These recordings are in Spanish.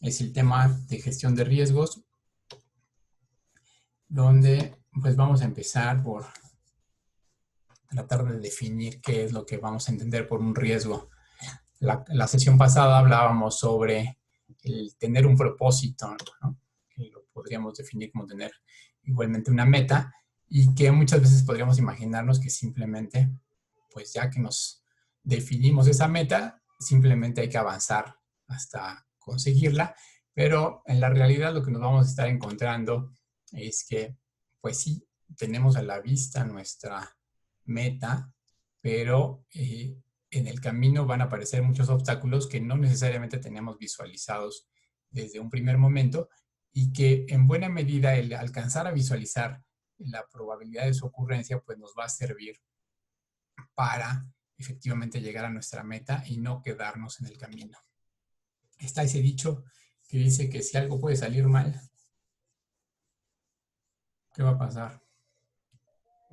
es el tema de gestión de riesgos, donde pues vamos a empezar por tratar de definir qué es lo que vamos a entender por un riesgo. La sesión pasada hablábamos sobre el tener un propósito, ¿no? Que lo podríamos definir como tener igualmente una meta, y que muchas veces podríamos imaginarnos que simplemente, pues ya que nos definimos esa meta, simplemente hay que avanzar hasta conseguirla, pero en la realidad lo que nos vamos a estar encontrando es que, pues sí, tenemos a la vista nuestra meta, pero en el camino van a aparecer muchos obstáculos que no necesariamente tenemos visualizados desde un primer momento, y que en buena medida el alcanzar a visualizar la probabilidad de su ocurrencia pues nos va a servir para efectivamente llegar a nuestra meta y no quedarnos en el camino. Está ese dicho que dice que si algo puede salir mal, ¿qué va a pasar?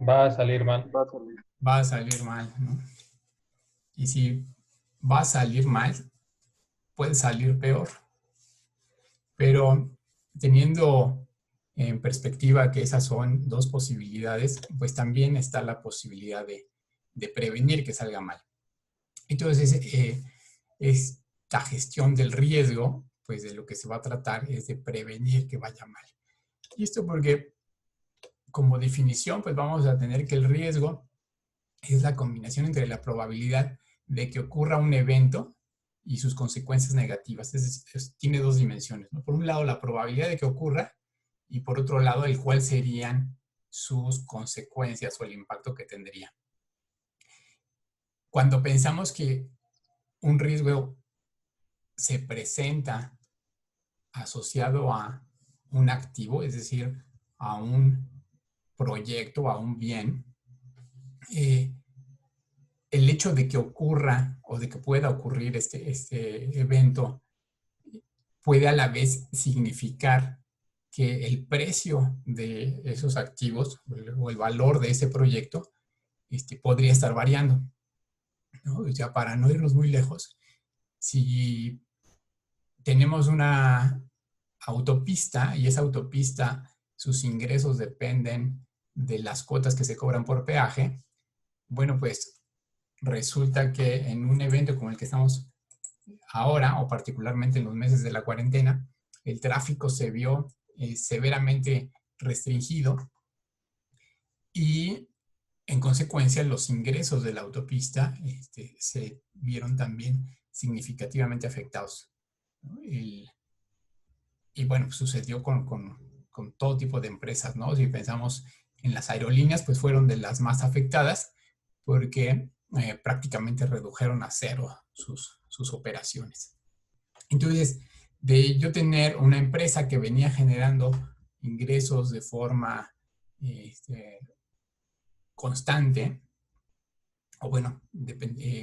Va a salir mal. Va a salir. Va a salir mal, ¿no? Y si va a salir mal, puede salir peor. Pero teniendo en perspectiva que esas son dos posibilidades, pues también está la posibilidad de prevenir que salga mal. Entonces, esta gestión del riesgo, pues de lo que se va a tratar es de prevenir que vaya mal. Y esto porque, como definición, pues vamos a tener que el riesgo es la combinación entre la probabilidad de que ocurra un evento y sus consecuencias negativas. Tiene dos dimensiones, ¿no? Por un lado, la probabilidad de que ocurra, y por otro lado, el cuál serían sus consecuencias o el impacto que tendría. Cuando pensamos que un riesgo se presenta asociado a un activo, es decir, a un proyecto, a un bien, el hecho de que ocurra o de que pueda ocurrir este evento puede a la vez significar que el precio de esos activos o el valor de ese proyecto podría estar variando, ¿no? O sea, para no irnos muy lejos, si tenemos una autopista y esa autopista, sus ingresos dependen de las cuotas que se cobran por peaje, bueno, pues resulta que en un evento como el que estamos ahora, o particularmente en los meses de la cuarentena, el tráfico se vio severamente restringido, y en consecuencia los ingresos de la autopista se vieron también significativamente afectados, ¿no? Y bueno, pues sucedió con todo tipo de empresas, ¿no? Si pensamos en las aerolíneas, pues fueron de las más afectadas porque prácticamente redujeron a cero sus operaciones. Entonces, de yo tener una empresa que venía generando ingresos de forma constante, o bueno,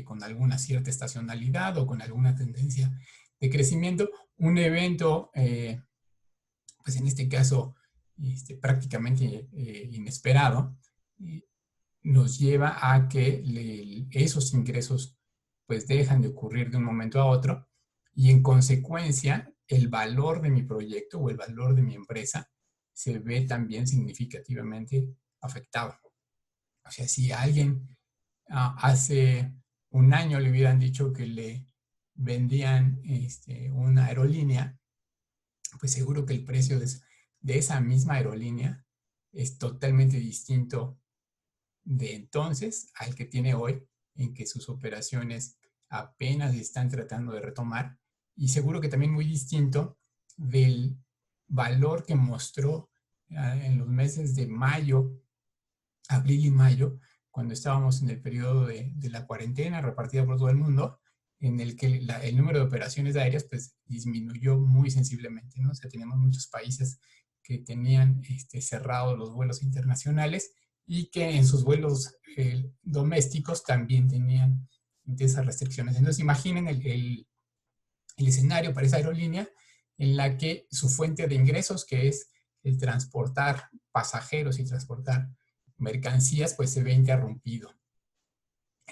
con alguna cierta estacionalidad o con alguna tendencia de crecimiento, un evento, pues en este caso, prácticamente inesperado, nos lleva a que esos ingresos pues dejan de ocurrir de un momento a otro, y en consecuencia el valor de mi proyecto o el valor de mi empresa se ve también significativamente afectado. O sea, si a alguien hace un año le hubieran dicho que le vendían una aerolínea, pues seguro que el precio de esa misma aerolínea es totalmente distinto de entonces al que tiene hoy, en que sus operaciones apenas están tratando de retomar, y seguro que también muy distinto del valor que mostró en los meses de mayo, abril y mayo, cuando estábamos en el periodo de la cuarentena repartida por todo el mundo, en el que el número de operaciones aéreas pues disminuyó muy sensiblemente, ¿no? O sea, teníamos muchos países que tenían cerrados los vuelos internacionales, y que en sus vuelos domésticos también tenían esas restricciones. Entonces imaginen el escenario para esa aerolínea en la que su fuente de ingresos, que es el transportar pasajeros y transportar mercancías, pues se ve interrumpido.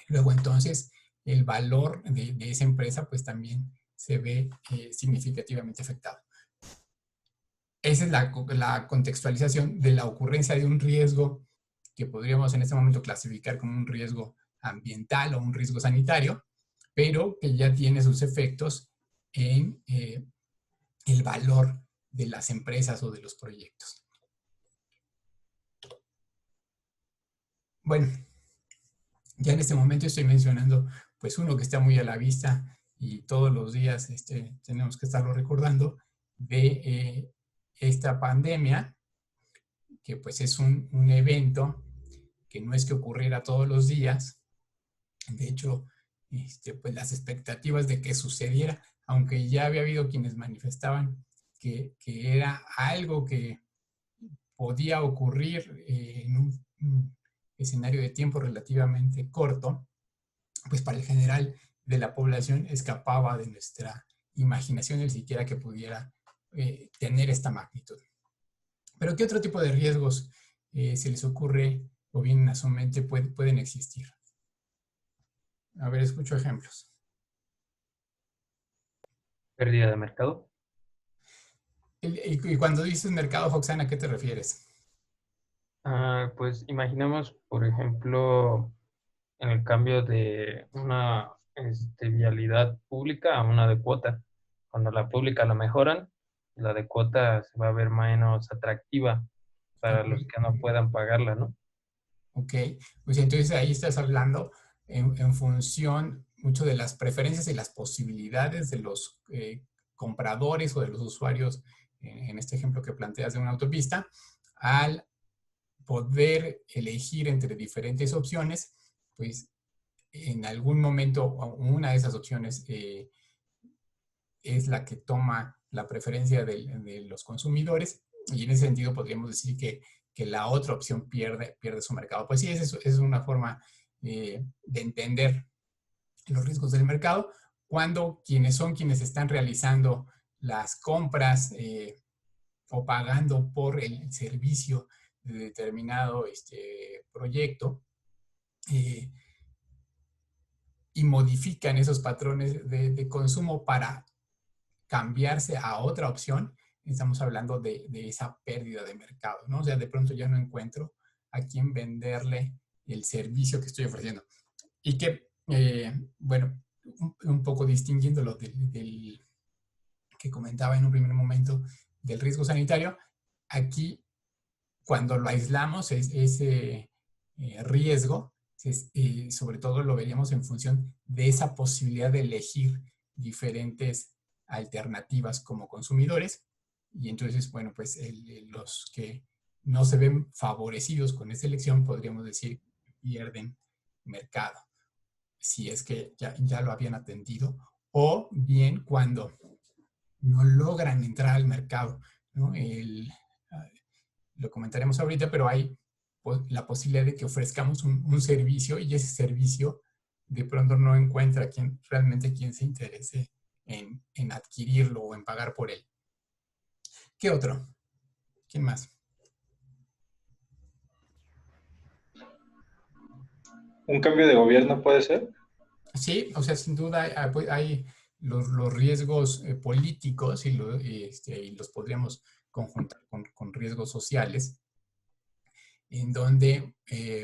Luego entonces el valor de esa empresa pues también se ve significativamente afectado. Esa es la contextualización de la ocurrencia de un riesgo que podríamos en este momento clasificar como un riesgo ambiental o un riesgo sanitario, pero que ya tiene sus efectos en el valor de las empresas o de los proyectos. Bueno, ya en este momento estoy mencionando pues uno que está muy a la vista y todos los días tenemos que estarlo recordando, de esta pandemia, que pues es un evento que no es que ocurriera todos los días. De hecho, pues las expectativas de que sucediera, aunque ya había habido quienes manifestaban que era algo que podía ocurrir en un escenario de tiempo relativamente corto, pues para el general de la población escapaba de nuestra imaginación el siquiera que pudiera tener esta magnitud. Pero ¿qué otro tipo de riesgos se les ocurre o vienen a su mente pueden existir? A ver, escucho ejemplos. Pérdida de mercado. Y cuando dices mercado, Foxana, ¿a qué te refieres? Pues imaginemos, por ejemplo, en el cambio de una vialidad pública a una de cuota. Cuando la pública la mejoran, la de cuota se va a ver menos atractiva para Ok, los que no puedan pagarla, ¿no? ok. Pues entonces ahí estás hablando en función mucho de las preferencias y las posibilidades de los compradores o de los usuarios, en este ejemplo que planteas de una autopista, al poder elegir entre diferentes opciones, pues en algún momento una de esas opciones es la que toma la preferencia de los consumidores, y en ese sentido podríamos decir que la otra opción pierde su mercado. Pues sí, es una forma de entender los riesgos del mercado, cuando quienes están realizando las compras o pagando por el servicio de determinado proyecto, eh, y modifican esos patrones de consumo para cambiarse a otra opción, estamos hablando de esa pérdida de mercado, ¿no? O sea, de pronto ya no encuentro a quién venderle el servicio que estoy ofreciendo. Y que, bueno, un poco distinguiéndolo del que comentaba en un primer momento del riesgo sanitario, aquí cuando lo aislamos, ese riesgo, sobre todo lo veríamos en función de esa posibilidad de elegir diferentes alternativas como consumidores. Y entonces, bueno, pues los que no se ven favorecidos con esta elección, podríamos decir que pierden mercado, si es que ya lo habían atendido, o bien cuando no logran entrar al mercado, ¿no? Lo comentaremos ahorita, pero hay la posibilidad de que ofrezcamos un servicio y ese servicio de pronto no encuentra realmente quien se interese en adquirirlo o en pagar por él. ¿Qué otro? ¿Quién más? ¿Un cambio de gobierno puede ser? Sí, o sea, sin duda hay los riesgos políticos y los podríamos conjuntar con riesgos sociales, en donde,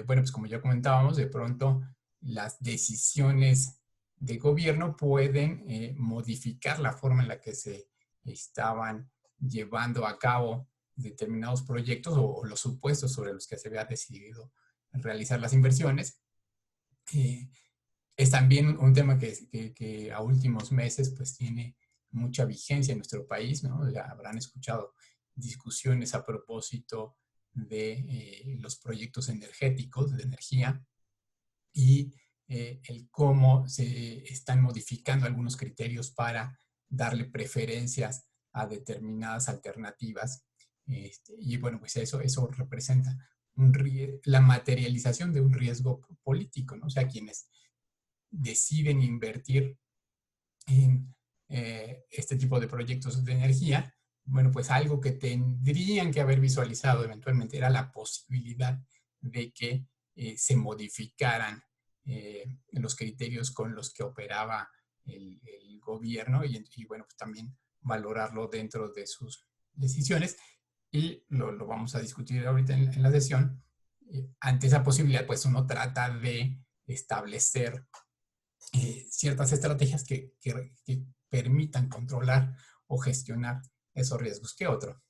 bueno, pues como ya comentábamos, de pronto las decisiones de gobierno pueden modificar la forma en la que se estaban llevando a cabo determinados proyectos o los supuestos sobre los que se había decidido realizar las inversiones. Es también un tema que a últimos meses pues tiene mucha vigencia en nuestro país, ¿no? Ya habrán escuchado discusiones a propósito de los proyectos energéticos, de energía, y el cómo se están modificando algunos criterios para darle preferencias a determinadas alternativas. Y bueno, pues eso representa la materialización de un riesgo político, ¿no? O sea, quienes deciden invertir en este tipo de proyectos de energía, bueno, pues algo que tendrían que haber visualizado eventualmente era la posibilidad de que se modificaran los criterios con los que operaba el gobierno y, bueno, pues también valorarlo dentro de sus decisiones. Y lo vamos a discutir ahorita en la sesión. Ante esa posibilidad, pues uno trata de establecer ciertas estrategias que permitan controlar o gestionar esos riesgos. ¿Qué otro?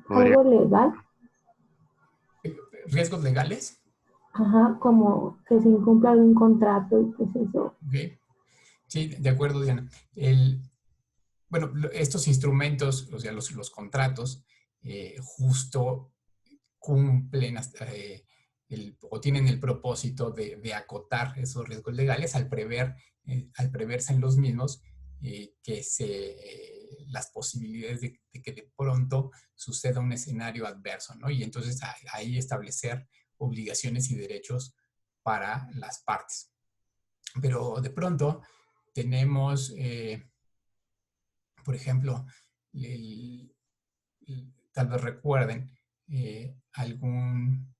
Algo legal. ¿Riesgos legales? Ajá, como que se incumpla algún contrato y pues eso. Okay. Sí, de acuerdo, Diana. Bueno, estos instrumentos, o sea, los contratos, justo cumplen o tienen el propósito de acotar esos riesgos legales al preverse en los mismos las posibilidades de que de pronto suceda un escenario adverso, ¿no? Y entonces ahí establecer obligaciones y derechos para las partes. Pero de pronto tenemos, por ejemplo, tal vez recuerden algún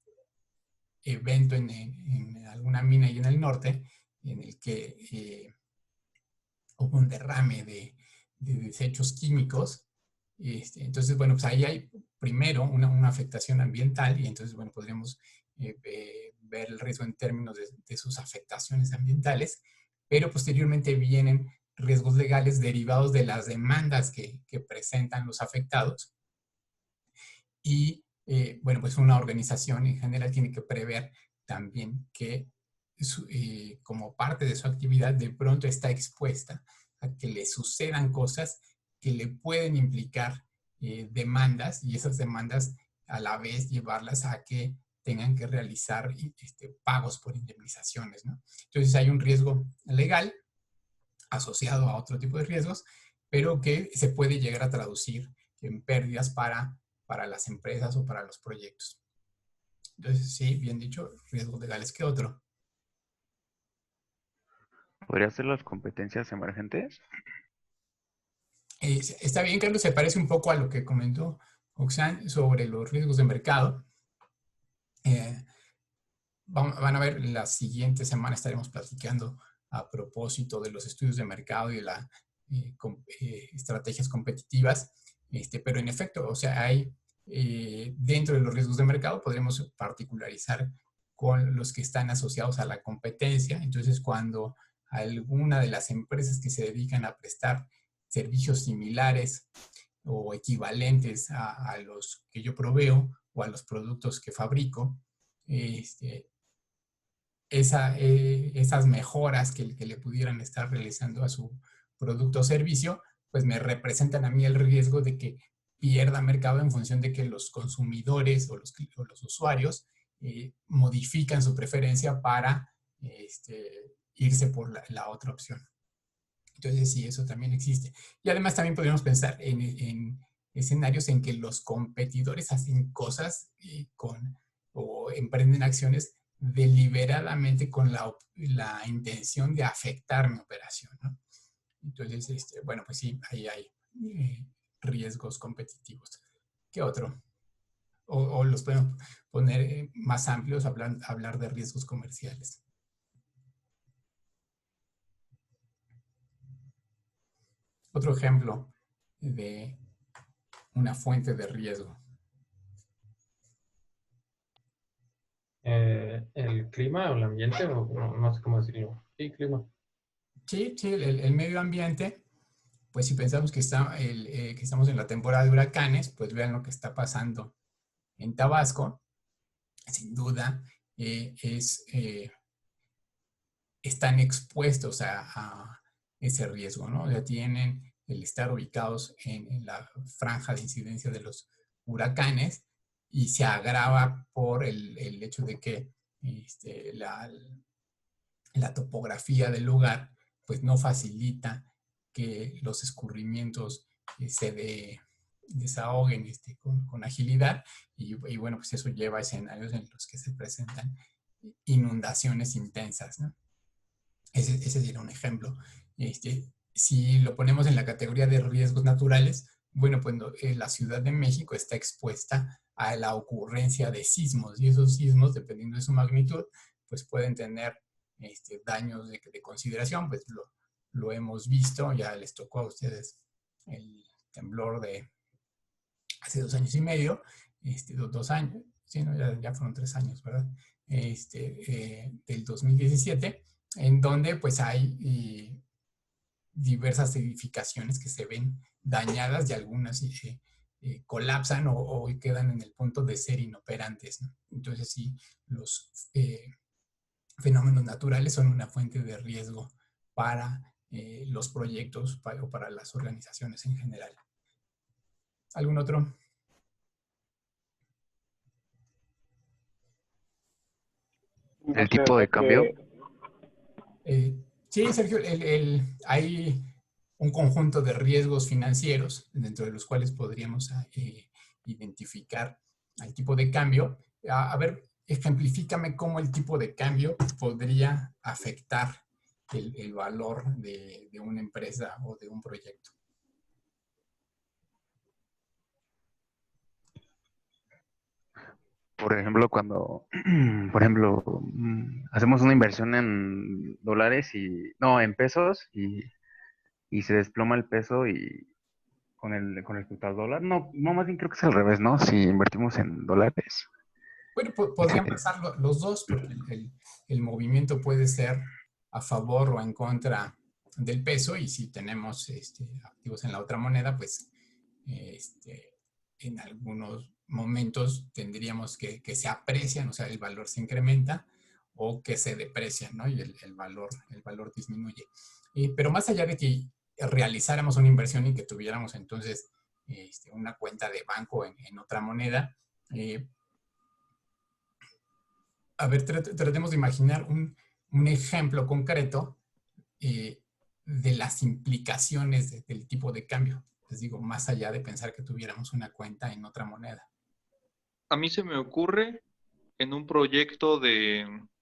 evento en alguna mina y en el norte en el que hubo un derrame de desechos químicos. Entonces, bueno, pues ahí hay primero una afectación ambiental y entonces, bueno, podríamos ver el riesgo en términos de sus afectaciones ambientales, pero posteriormente vienen riesgos legales derivados de las demandas que presentan los afectados. Y, bueno, pues una organización en general tiene que prever también que como parte de su actividad de pronto está expuesta a que le sucedan cosas que le pueden implicar demandas y esas demandas a la vez llevarlas a que tengan que realizar pagos por indemnizaciones, ¿no? Entonces hay un riesgo legal asociado a otro tipo de riesgos, pero que se puede llegar a traducir en pérdidas para las empresas o para los proyectos. Entonces, sí, bien dicho, riesgos legales. ¿Qué otro? ¿Podría ser las competencias emergentes? Está bien, Carlos, se parece un poco a lo que comentó Oxan sobre los riesgos de mercado. Van a ver, la siguiente semana estaremos platicando a propósito de los estudios de mercado y de las estrategias competitivas, pero en efecto, o sea, hay dentro de los riesgos de mercado podremos particularizar con los que están asociados a la competencia. Entonces, cuando alguna de las empresas que se dedican a prestar servicios similares o equivalentes a los que yo proveo o a los productos que fabrico, esas mejoras que le pudieran estar realizando a su producto o servicio, pues me representan a mí el riesgo de que pierda mercado en función de que los consumidores o los usuarios modifican su preferencia para irse por la otra opción. Entonces, sí, eso también existe. Y además también podríamos pensar en escenarios en que los competidores hacen cosas o emprenden acciones deliberadamente con la intención de afectar mi operación, ¿no? Entonces, bueno, pues sí, ahí hay riesgos competitivos. ¿Qué otro? O los podemos poner más amplios, hablar de riesgos comerciales. Otro ejemplo de una fuente de riesgo. ¿El clima o el ambiente? O no sé cómo decirlo. Sí, clima. Sí, el medio ambiente, pues si pensamos que estamos en la temporada de huracanes, pues vean lo que está pasando en Tabasco. Sin duda, están expuestos a ese riesgo, ¿no? Ya tienen el estar ubicados en la franja de incidencia de los huracanes y se agrava por el hecho de que la topografía del lugar pues no facilita que los escurrimientos se desahoguen con agilidad y bueno, pues eso lleva a escenarios en los que se presentan inundaciones intensas, ¿no? Ese sería un ejemplo. Si lo ponemos en la categoría de riesgos naturales, bueno, pues la Ciudad de México está expuesta a la ocurrencia de sismos. Y esos sismos, dependiendo de su magnitud, pues pueden tener daños de consideración. Pues lo hemos visto, ya les tocó a ustedes el temblor de hace 2 años y medio, 2 años, sí, no, ya fueron 3 años, ¿verdad? Del 2017, en donde pues hay diversas edificaciones que se ven dañadas y algunas colapsan o quedan en el punto de ser inoperantes, ¿no? Entonces sí, los fenómenos naturales son una fuente de riesgo para los proyectos o para las organizaciones en general. ¿Algún otro? ¿El tipo de cambio? Sí, Sergio, hay un conjunto de riesgos financieros dentro de los cuales podríamos identificar al tipo de cambio. A ver, ejemplifícame cómo el tipo de cambio podría afectar el valor de una empresa o de un proyecto. Por ejemplo, cuando, por ejemplo, hacemos una inversión en dólares no, en pesos y se desploma el peso y con respecto al dólar. No, no, más bien creo que es al revés, ¿no? Si invertimos en dólares. Bueno, podrían pasar los dos, porque el movimiento puede ser a favor o en contra del peso, y si tenemos activos en la otra moneda, pues en algunos momentos tendríamos que se aprecian, o sea, el valor se incrementa, o que se deprecia, ¿no? Y el valor disminuye. Pero más allá de que realizáramos una inversión y que tuviéramos entonces una cuenta de banco en otra moneda, a ver, tratemos de imaginar un ejemplo concreto de las implicaciones del tipo de cambio. Les digo, más allá de pensar que tuviéramos una cuenta en otra moneda. A mí se me ocurre en un proyecto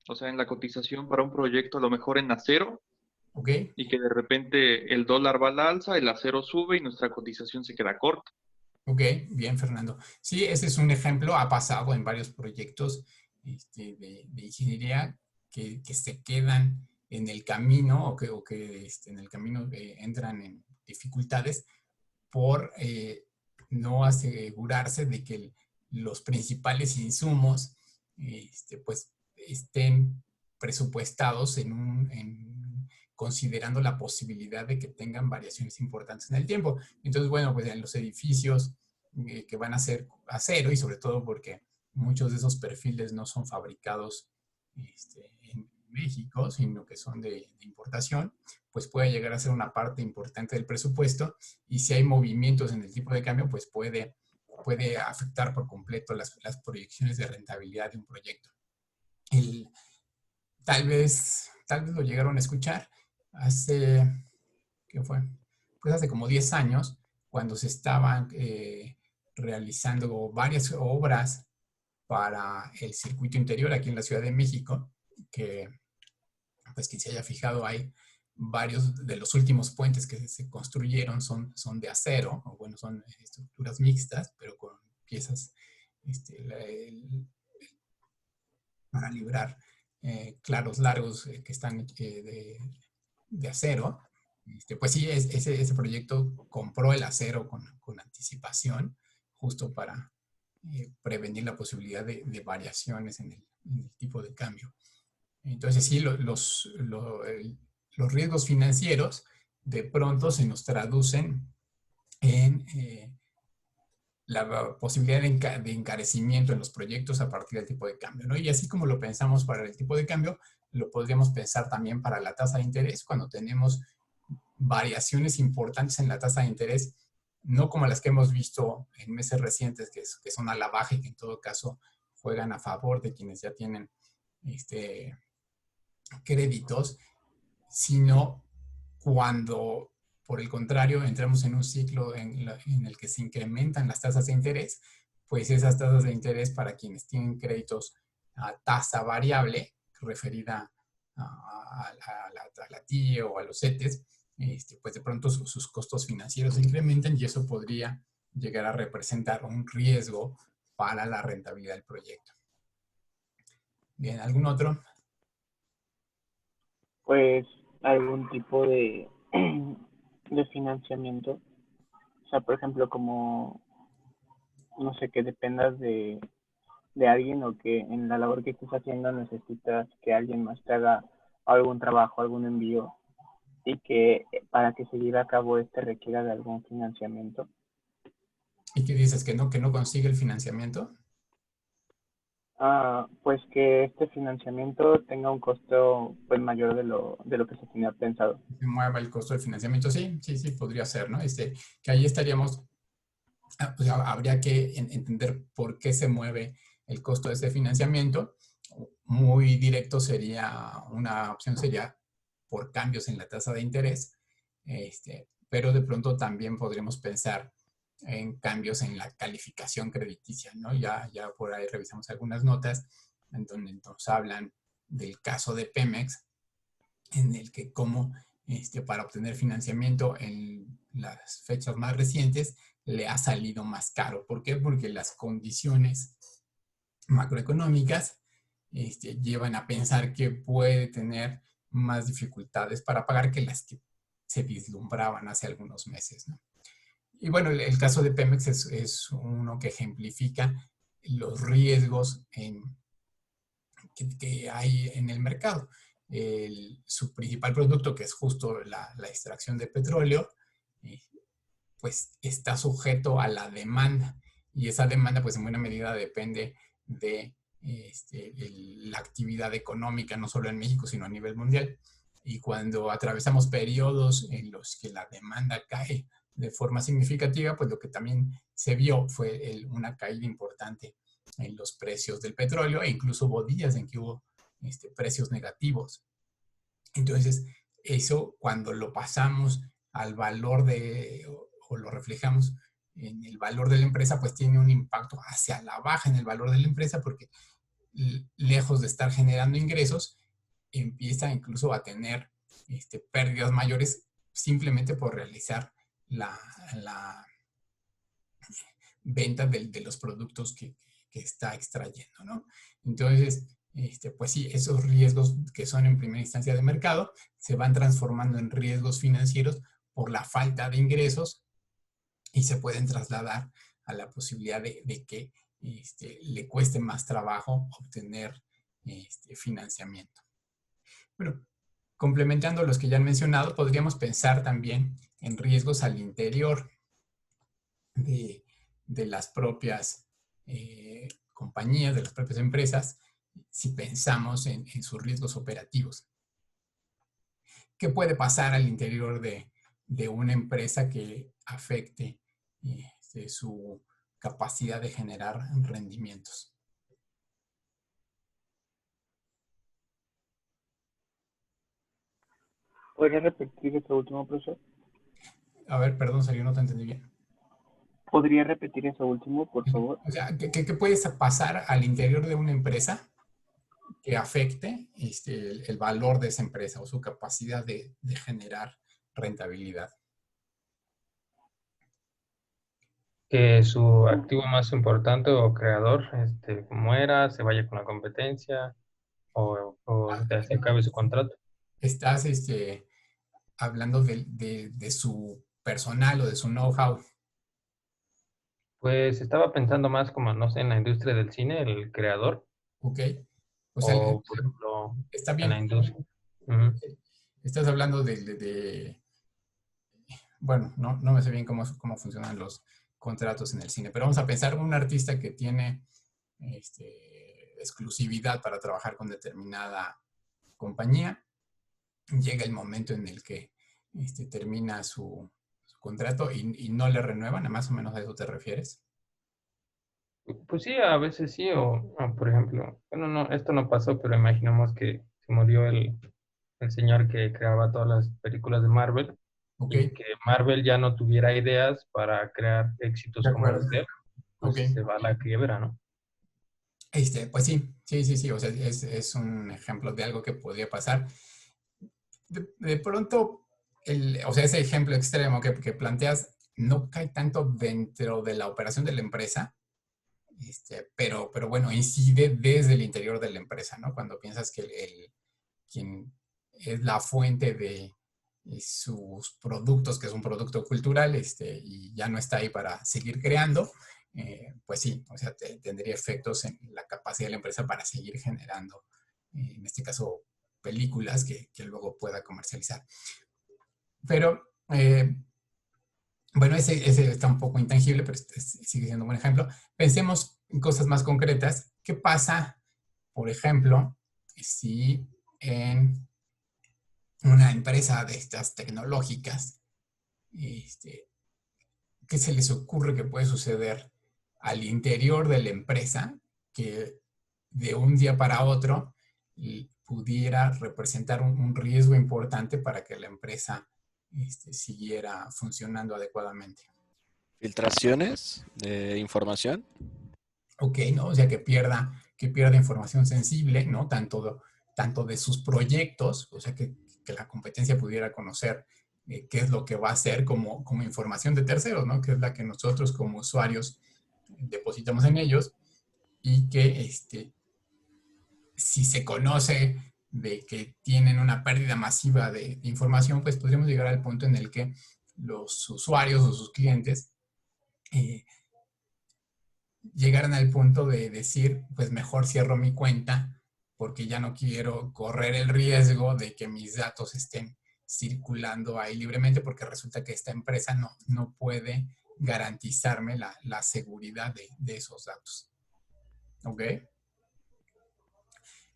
o sea, en la cotización para un proyecto a lo mejor en acero, ¿Ok? y que de repente el dólar va al alza, el acero sube y nuestra cotización se queda corta. Ok, bien, Fernando. Sí, ese es un ejemplo, ha pasado en varios proyectos de ingeniería que se quedan en el camino o que en el camino entran en dificultades por no asegurarse de que los principales insumos pues estén presupuestados considerando la posibilidad de que tengan variaciones importantes en el tiempo. Entonces, bueno, pues en los edificios que van a ser acero, y sobre todo porque muchos de esos perfiles no son fabricados en México, sino que son de importación, pues puede llegar a ser una parte importante del presupuesto, y si hay movimientos en el tipo de cambio, pues puede afectar por completo las proyecciones de rentabilidad de un proyecto. Tal vez lo llegaron a escuchar ¿qué fue? Pues hace como 10 años, cuando se estaban realizando varias obras para el circuito interior aquí en la Ciudad de México, que pues quien se haya fijado, hay varios de los últimos puentes que se construyeron son de acero, o bueno, son estructuras mixtas, pero con piezas para librar claros largos que están de acero. Pues sí, ese proyecto compró el acero con anticipación, justo para prevenir la posibilidad de variaciones en el tipo de cambio. Entonces sí, los riesgos financieros de pronto se nos traducen en la posibilidad de encarecimiento en los proyectos a partir del tipo de cambio, ¿no? Y así como lo pensamos para el tipo de cambio, lo podríamos pensar también para la tasa de interés, cuando tenemos variaciones importantes en la tasa de interés, no como las que hemos visto en meses recientes, que son a la baja y que en todo caso juegan a favor de quienes ya tienen créditos, sino cuando, por el contrario, entramos en un ciclo en el que se incrementan las tasas de interés, pues esas tasas de interés para quienes tienen créditos a tasa variable, referida a la TIE o a los CETES, pues de pronto sus costos financieros se incrementan, y eso podría llegar a representar un riesgo para la rentabilidad del proyecto. Bien, ¿algún otro? Pues algún tipo de, de financiamiento. O sea, por ejemplo, como, no sé, que dependas de alguien o que en la labor que estés haciendo necesitas que alguien más te haga algún trabajo, algún envío y que para que se lleve a cabo este requiera de algún financiamiento. ¿Y qué dices? Que no consigue el financiamiento? Pues que este financiamiento tenga un costo pues mayor de lo que se tenía pensado. Que mueva el costo del financiamiento. Sí, sí, sí, podría ser, ¿no? Que ahí estaríamos, pues, habría que entender por qué se mueve el costo de ese financiamiento. Muy directo sería, una opción sería por cambios en la tasa de interés, pero de pronto también podríamos pensar en cambios en la calificación crediticia, ¿no? Ya por ahí revisamos algunas notas en donde nos hablan del caso de Pemex, en el que como para obtener financiamiento en las fechas más recientes le ha salido más caro. ¿Por qué? Porque las condiciones macroeconómicas llevan a pensar que puede tener más dificultades para pagar que las que se vislumbraban hace algunos meses, ¿no? Y bueno, el caso de Pemex es uno que ejemplifica los riesgos que hay en el mercado. Su principal producto, que es justo la extracción de petróleo, pues está sujeto a la demanda. Y esa demanda, pues en buena medida depende de la actividad económica, no solo en México, sino a nivel mundial. Y cuando atravesamos periodos en los que la demanda cae de forma significativa, pues lo que también se vio fue una caída importante en los precios del petróleo, e incluso hubo días en que hubo precios negativos. Entonces, eso cuando lo pasamos al valor o lo reflejamos en el valor de la empresa, pues tiene un impacto hacia la baja en el valor de la empresa, porque lejos de estar generando ingresos, empieza incluso a tener pérdidas mayores simplemente por realizar la venta de los productos que está extrayendo, ¿no? Entonces, pues sí, esos riesgos que son en primera instancia de mercado se van transformando en riesgos financieros por la falta de ingresos y se pueden trasladar a la posibilidad de que le cueste más trabajo obtener financiamiento. Bueno, complementando los que ya han mencionado, podríamos pensar también en riesgos al interior de las propias compañías, de las propias empresas, si pensamos en sus riesgos operativos. ¿Qué puede pasar al interior de una empresa que afecte su capacidad de generar rendimientos? ¿Podría repetir este último, profesor? A ver, perdón, Sergio, no te entendí bien. ¿Podría repetir eso último, por favor? O sea, ¿qué puede pasar al interior de una empresa que afecte el valor de esa empresa o su capacidad de generar rentabilidad? Que su activo más importante o creador muera, se vaya con la competencia o se acabe su contrato. Estás hablando de su personal o de su know-how. Pues estaba pensando más como, no sé, en la industria del cine, el creador, ¿Ok? O sea, o por ejemplo, está en la bien. industria. Ujú. Estás hablando bueno, no me sé bien cómo funcionan los contratos en el cine, pero vamos a pensar en un artista que tiene exclusividad para trabajar con determinada compañía. Llega el momento en el que termina su contrato y no le renuevan, más o menos a eso te refieres. Pues sí, a veces sí, o, por ejemplo, bueno, no, esto no pasó, pero imaginemos que se murió el señor que creaba todas las películas de Marvel Ok, y que Marvel ya no tuviera ideas para crear éxitos de como acuerdo. los de él, Ok. pues se va a la quiebra, ¿no? Pues sí, o sea, es un ejemplo de algo que podría pasar. De pronto, o sea, ese ejemplo extremo que planteas no cae tanto dentro de la operación de la empresa, pero bueno, incide desde el interior de la empresa, ¿no? Cuando piensas que quien es la fuente de sus productos, que es un producto cultural, y ya no está ahí para seguir creando, pues sí, o sea, tendría efectos en la capacidad de la empresa para seguir generando, en este caso, películas que luego pueda comercializar. Pero, bueno, ese está un poco intangible, pero sigue siendo un buen ejemplo. Pensemos en cosas más concretas. ¿Qué pasa, por ejemplo, si en una empresa de estas tecnológicas, qué se les ocurre que puede suceder al interior de la empresa que de un día para otro pudiera representar un riesgo importante para que la empresa siguiera funcionando adecuadamente? Filtraciones de información. Ok, ¿no? O sea, que pierda información sensible, ¿no? Tanto de sus proyectos, o sea, que la competencia pudiera conocer qué es lo que va a hacer como información de terceros, ¿no? Que es la que nosotros como usuarios depositamos en ellos, y que si se conoce de que tienen una pérdida masiva de información, pues podríamos llegar al punto en el que los usuarios o sus clientes llegaran al punto de decir, pues mejor cierro mi cuenta porque ya no quiero correr el riesgo de que mis datos estén circulando ahí libremente, porque resulta que esta empresa no puede garantizarme la seguridad de esos datos. ¿Ok?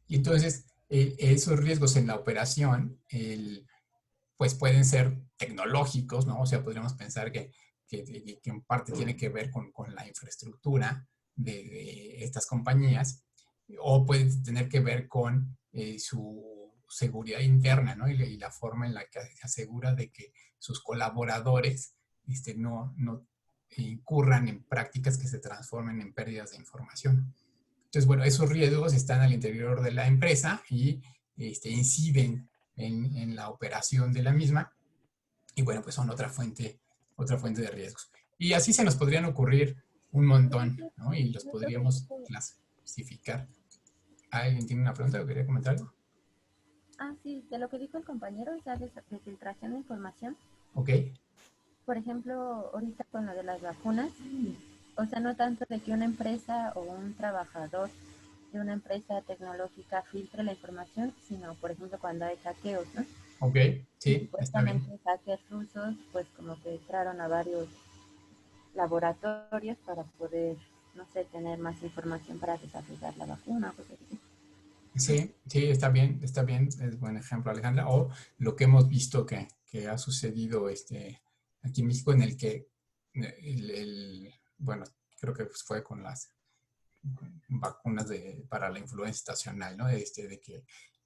Y entonces, esos riesgos en la operación, pues pueden ser tecnológicos, ¿no? O sea, podríamos pensar que en parte tiene que ver con la infraestructura de estas compañías, o puede tener que ver con su seguridad interna, ¿no? Y la forma en la que asegura de que sus colaboradores no incurran en prácticas que se transformen en pérdidas de información. Entonces, bueno, esos riesgos están al interior de la empresa y inciden en la operación de la misma, y bueno, pues son otra fuente de riesgos. Y así se nos podrían ocurrir un montón, ¿no? Y los podríamos clasificar. ¿Alguien tiene una pregunta o quería comentar algo? Ah, sí, de lo que dijo el compañero, o sea, de filtración de información. Ok. Por ejemplo, ahorita con lo de las vacunas, o sea, no tanto de que una empresa o un trabajador de una empresa tecnológica filtre la información, sino, por ejemplo, cuando hay hackeos, ¿no? Ok, sí, está bien. Supuestamente hackers rusos, pues como que entraron a varios laboratorios para poder, no sé, tener más información para desarrollar la vacuna, cosas así. Sí, está bien, es buen ejemplo, Alejandra. O lo que hemos visto que ha sucedido aquí en México, en el que, bueno, creo que fue con las vacunas para la influenza estacional, ¿no? De que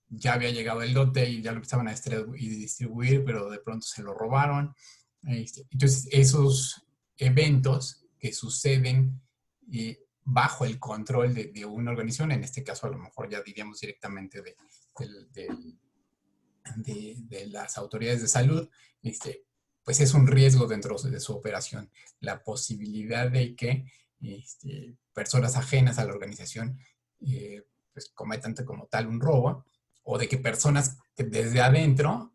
ya había llegado el lote y ya lo empezaban a distribuir, pero de pronto se lo robaron. Entonces, esos eventos que suceden bajo el control de una organización, en este caso a lo mejor ya diríamos directamente de las autoridades de salud, pues es un riesgo dentro de su operación. La posibilidad de que personas ajenas a la organización pues cometan como tal un robo, o de que personas que desde adentro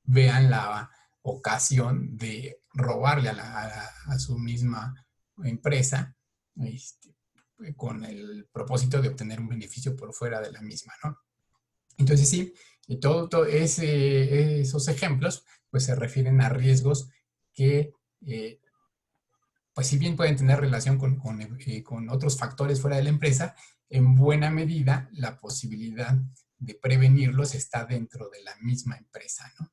vean la ocasión de robarle a su misma empresa, con el propósito de obtener un beneficio por fuera de la misma, ¿no? Entonces sí, y todo esos ejemplos pues se refieren a riesgos que pues si bien pueden tener relación con otros factores fuera de la empresa, en buena medida la posibilidad de prevenirlos está dentro de la misma empresa, ¿no?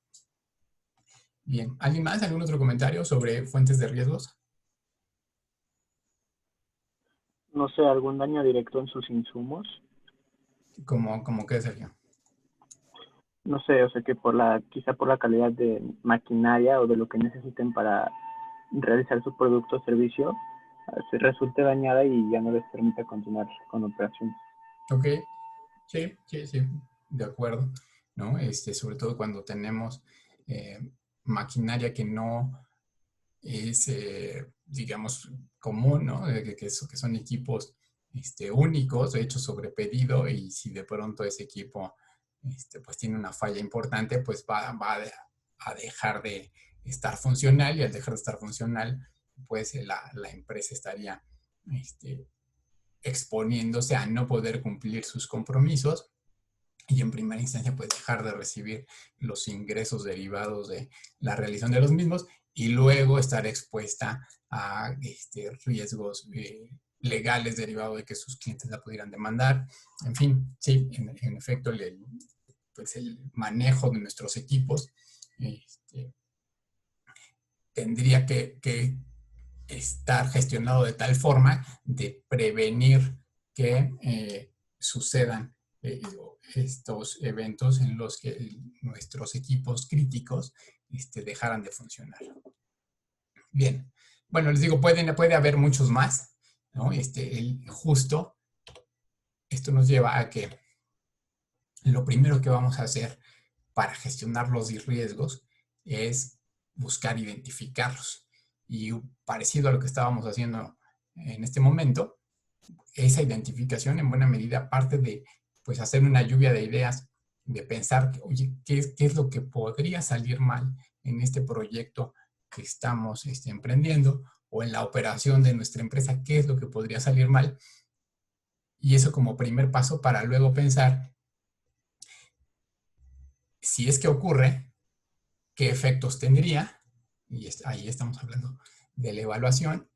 Bien, ¿alguien más? ¿Algún otro comentario sobre fuentes de riesgos? No sé, algún daño directo en sus insumos. ¿Cómo qué, Sergio? No sé, o sea, que quizá por la calidad de maquinaria o de lo que necesiten para realizar su producto o servicio, se resulte dañada y ya no les permita continuar con operaciones. Ok, sí, de acuerdo, ¿no? Sobre todo cuando tenemos maquinaria que no es digamos, común, ¿no? Que son equipos únicos, hechos sobre pedido, y si de pronto ese equipo pues tiene una falla importante, pues va a dejar de estar funcional, y al dejar de estar funcional, pues la empresa estaría exponiéndose a no poder cumplir sus compromisos, y en primera instancia pues dejar de recibir los ingresos derivados de la realización de los mismos, y luego estar expuesta a riesgos legales derivados de que sus clientes la pudieran demandar. En fin, sí, en efecto, pues el manejo de nuestros equipos tendría que estar gestionado de tal forma de prevenir que sucedan estos eventos en los que nuestros equipos críticos dejaran de funcionar. Bien, bueno, les digo, puede haber muchos más, ¿no? Justo esto nos lleva a que lo primero que vamos a hacer para gestionar los riesgos es buscar identificarlos. Y parecido a lo que estábamos haciendo en este momento, esa identificación en buena medida parte de pues, hacer una lluvia de ideas, de pensar, oye, ¿qué es lo que podría salir mal en este proyecto que estamos emprendiendo, o en la operación de nuestra empresa, qué es lo que podría salir mal? Y eso como primer paso para luego pensar, si es que ocurre, qué efectos tendría, y ahí estamos hablando de la evaluación.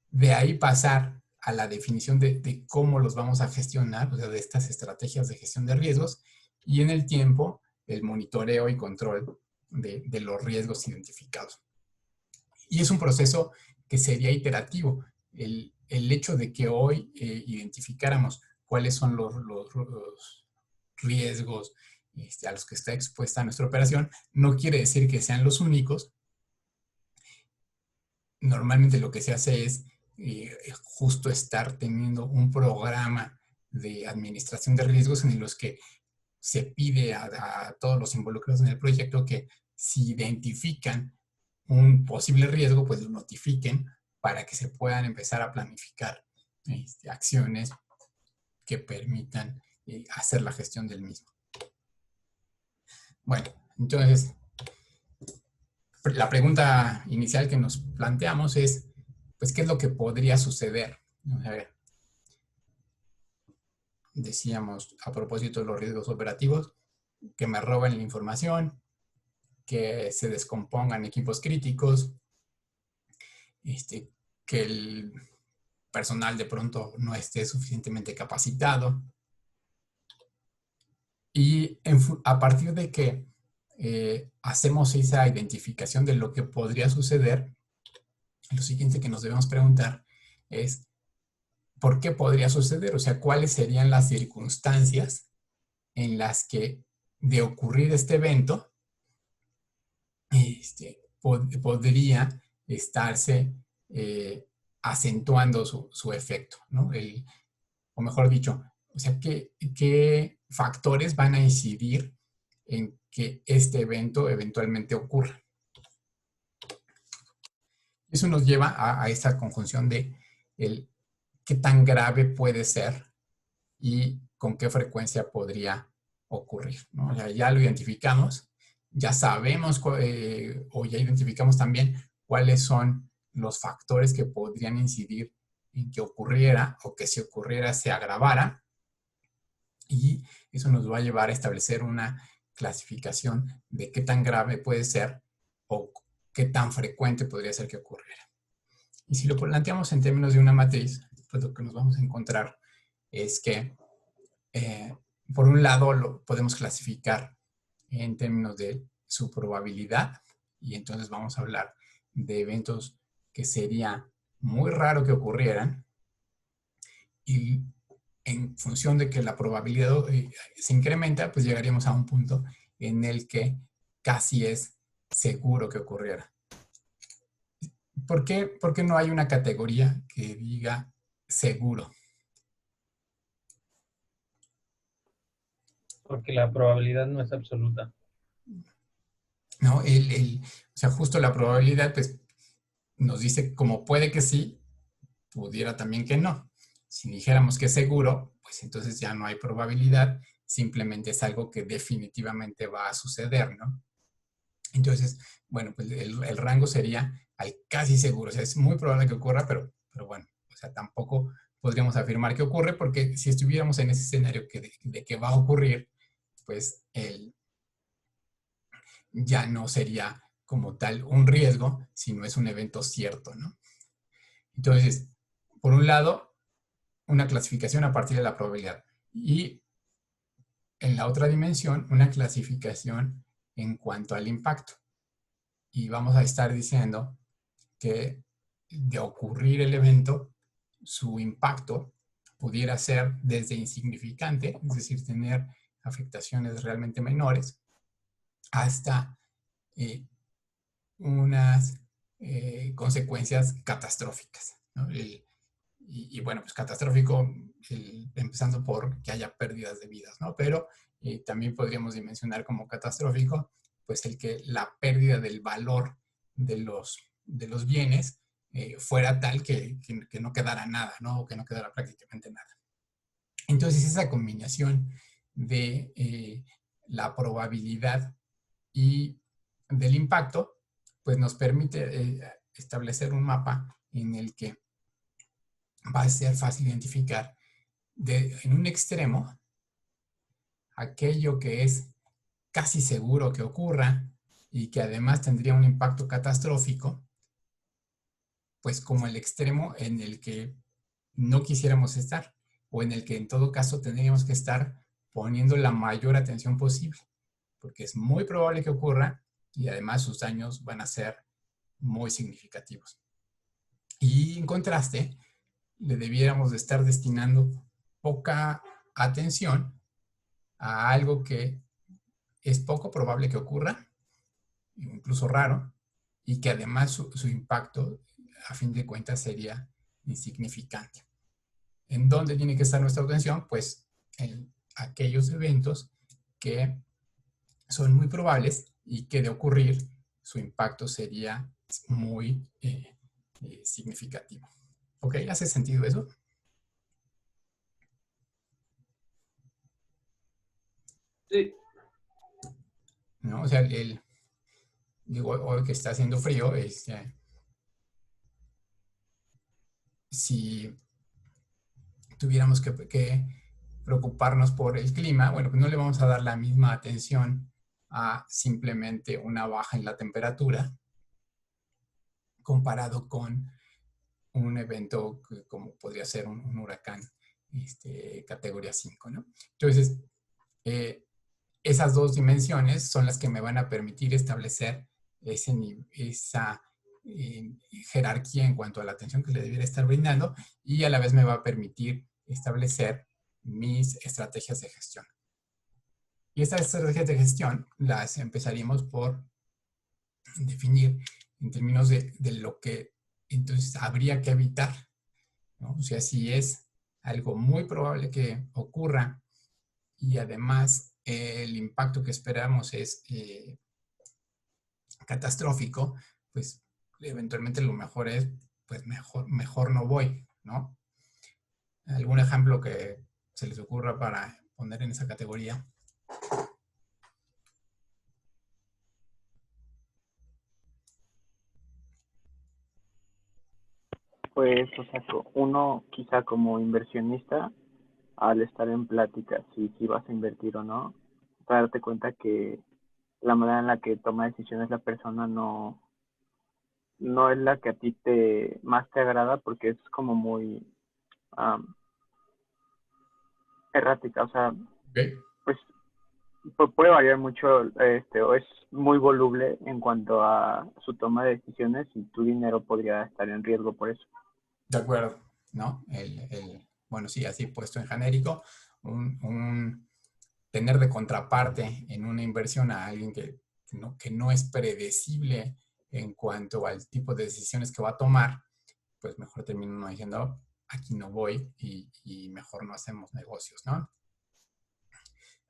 De ahí pasar a la definición de cómo los vamos a gestionar, o sea, de estas estrategias de gestión de riesgos, y en el tiempo, el monitoreo y control de los riesgos identificados. Y es un proceso que sería iterativo. El hecho de que hoy identificáramos cuáles son los riesgos a los que está expuesta nuestra operación, no quiere decir que sean los únicos. Normalmente lo que se hace es justo estar teniendo un programa de administración de riesgos en los que se pide a todos los involucrados en el proyecto que si identifican un posible riesgo, pues lo notifiquen para que se puedan empezar a planificar acciones que permitan hacer la gestión del mismo. Bueno, entonces, la pregunta inicial que nos planteamos es, pues, ¿qué es lo que podría suceder? A ver, decíamos a propósito de los riesgos operativos, que me roben la información, que se descompongan equipos críticos, que el personal de pronto no esté suficientemente capacitado. Y a partir de que hacemos esa identificación de lo que podría suceder, lo siguiente que nos debemos preguntar es, ¿por qué podría suceder? O sea, ¿cuáles serían las circunstancias en las que, de ocurrir este evento, podría estarse acentuando su efecto, ¿no? O mejor dicho, o sea, ¿qué factores van a incidir en que este evento eventualmente ocurra? Eso nos lleva a esta conjunción de qué tan grave puede ser y con qué frecuencia podría ocurrir, ¿no? O sea, ya lo identificamos, ya sabemos o ya identificamos también cuáles son los factores que podrían incidir en que ocurriera, o que si ocurriera se agravara, y eso nos va a llevar a establecer una clasificación de qué tan grave puede ser o qué tan frecuente podría ser que ocurriera. Y si lo planteamos en términos de una matriz, pues lo que nos vamos a encontrar es que, por un lado, lo podemos clasificar en términos de su probabilidad, y entonces vamos a hablar de eventos que sería muy raro que ocurrieran, y en función de que la probabilidad se incrementa, pues llegaríamos a un punto en el que casi es seguro que ocurriera. ¿Por qué no hay una categoría que diga seguro? Porque la probabilidad no es absoluta. ¿no? O sea, justo la probabilidad, pues, nos dice como puede que sí, pudiera también que no. Si dijéramos que es seguro, pues entonces ya no hay probabilidad, simplemente es algo que definitivamente va a suceder, ¿no? Entonces, bueno, pues el rango sería al casi seguro. O sea, es muy probable que ocurra, pero bueno, o sea, tampoco podríamos afirmar que ocurre porque si estuviéramos en ese escenario de que va a ocurrir, pues ya no sería como tal un riesgo, sino es un evento cierto, ¿no? Entonces, por un lado, una clasificación a partir de la probabilidad. Y en la otra dimensión, una clasificación en cuanto al impacto. Y vamos a estar diciendo que de ocurrir el evento, su impacto pudiera ser desde insignificante, es decir, tener afectaciones realmente menores, hasta unas consecuencias catastróficas, ¿no? Y bueno, pues catastrófico, empezando por que haya pérdidas de vidas, ¿no? Pero también podríamos dimensionar como catastrófico, pues el que la pérdida del valor de los bienes fuera tal que no quedara nada, ¿no? O que no quedara prácticamente nada. Entonces, esa combinación de la probabilidad y del impacto, pues nos permite establecer un mapa en el que va a ser fácil identificar en un extremo aquello que es casi seguro que ocurra y que además tendría un impacto catastrófico, pues como el extremo en el que no quisiéramos estar o en el que en todo caso tendríamos que estar poniendo la mayor atención posible, porque es muy probable que ocurra y además sus daños van a ser muy significativos. Y en contraste, le debiéramos de estar destinando poca atención a algo que es poco probable que ocurra, incluso raro, y que además su impacto, a fin de cuentas, sería insignificante. ¿En dónde tiene que estar nuestra atención? Pues en aquellos eventos que son muy probables y que de ocurrir su impacto sería muy significativo. ¿Ok? ¿Hace sentido eso? Sí. ¿No? O sea, digo, hoy que está haciendo frío, si tuviéramos que preocuparnos por el clima, bueno, pues no le vamos a dar la misma atención a simplemente una baja en la temperatura comparado con un evento como podría ser un huracán categoría 5, ¿no? Entonces, esas dos dimensiones son las que me van a permitir establecer esa jerarquía en cuanto a la atención que le debiera estar brindando y a la vez me va a permitir establecer mis estrategias de gestión. Y estas estrategias de gestión las empezaríamos por definir en términos de lo que entonces habría que evitar, ¿no? O sea, si es algo muy probable que ocurra y además el impacto que esperamos es catastrófico, pues eventualmente lo mejor es, pues mejor no voy, ¿no? ¿Algún ejemplo que se les ocurra para poner en esa categoría? Pues, o sea, uno quizá como inversionista, al estar en plática si vas a invertir o no, darte cuenta que la manera en la que toma decisiones la persona no es la que a ti más te agrada porque es como muy errática, o sea, Okay. pues puede variar mucho, o es muy voluble en cuanto a su toma de decisiones y tu dinero podría estar en riesgo por eso. De acuerdo, ¿no? Bueno, sí, así puesto en genérico, tener de contraparte en una inversión a alguien que no es predecible en cuanto al tipo de decisiones que va a tomar, pues mejor termina uno diciendo, aquí no voy y mejor no hacemos negocios, ¿no?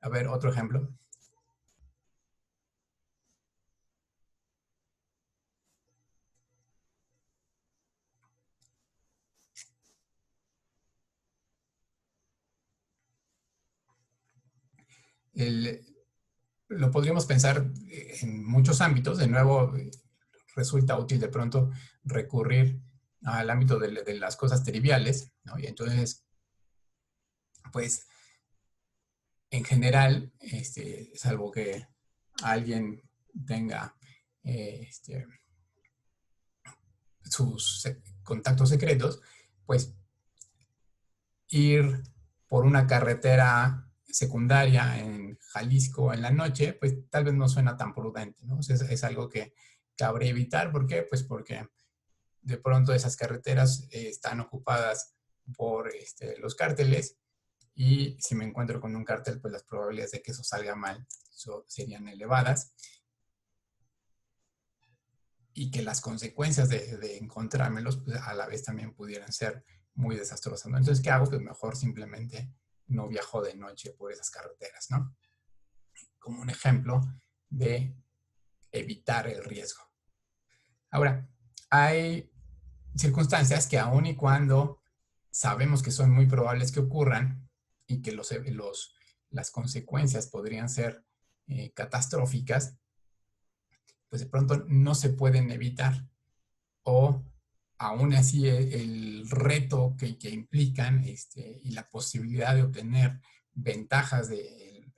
A ver, otro ejemplo. lo podríamos pensar en muchos ámbitos. De nuevo, resulta útil de pronto recurrir al ámbito de las cosas triviales, ¿no? Y entonces, pues, en general, salvo que alguien tenga sus contactos secretos, pues ir por una carretera secundaria en Jalisco en la noche, pues tal vez no suena tan prudente, ¿no? O sea, es algo que cabe evitar. ¿Por qué? Pues porque de pronto esas carreteras están ocupadas por los cárteles, y si me encuentro con un cártel, pues las probabilidades de que eso salga mal serían elevadas, y que las consecuencias de encontrármelos, pues a la vez también pudieran ser muy desastrosas, ¿no? Entonces, ¿qué hago? Pues mejor simplemente no viajo de noche por esas carreteras, ¿no? Como un ejemplo de evitar el riesgo. Ahora, hay circunstancias que aun y cuando sabemos que son muy probables que ocurran y que las consecuencias podrían ser catastróficas, pues de pronto no se pueden evitar, o aún así el reto que implican y la posibilidad de obtener ventajas de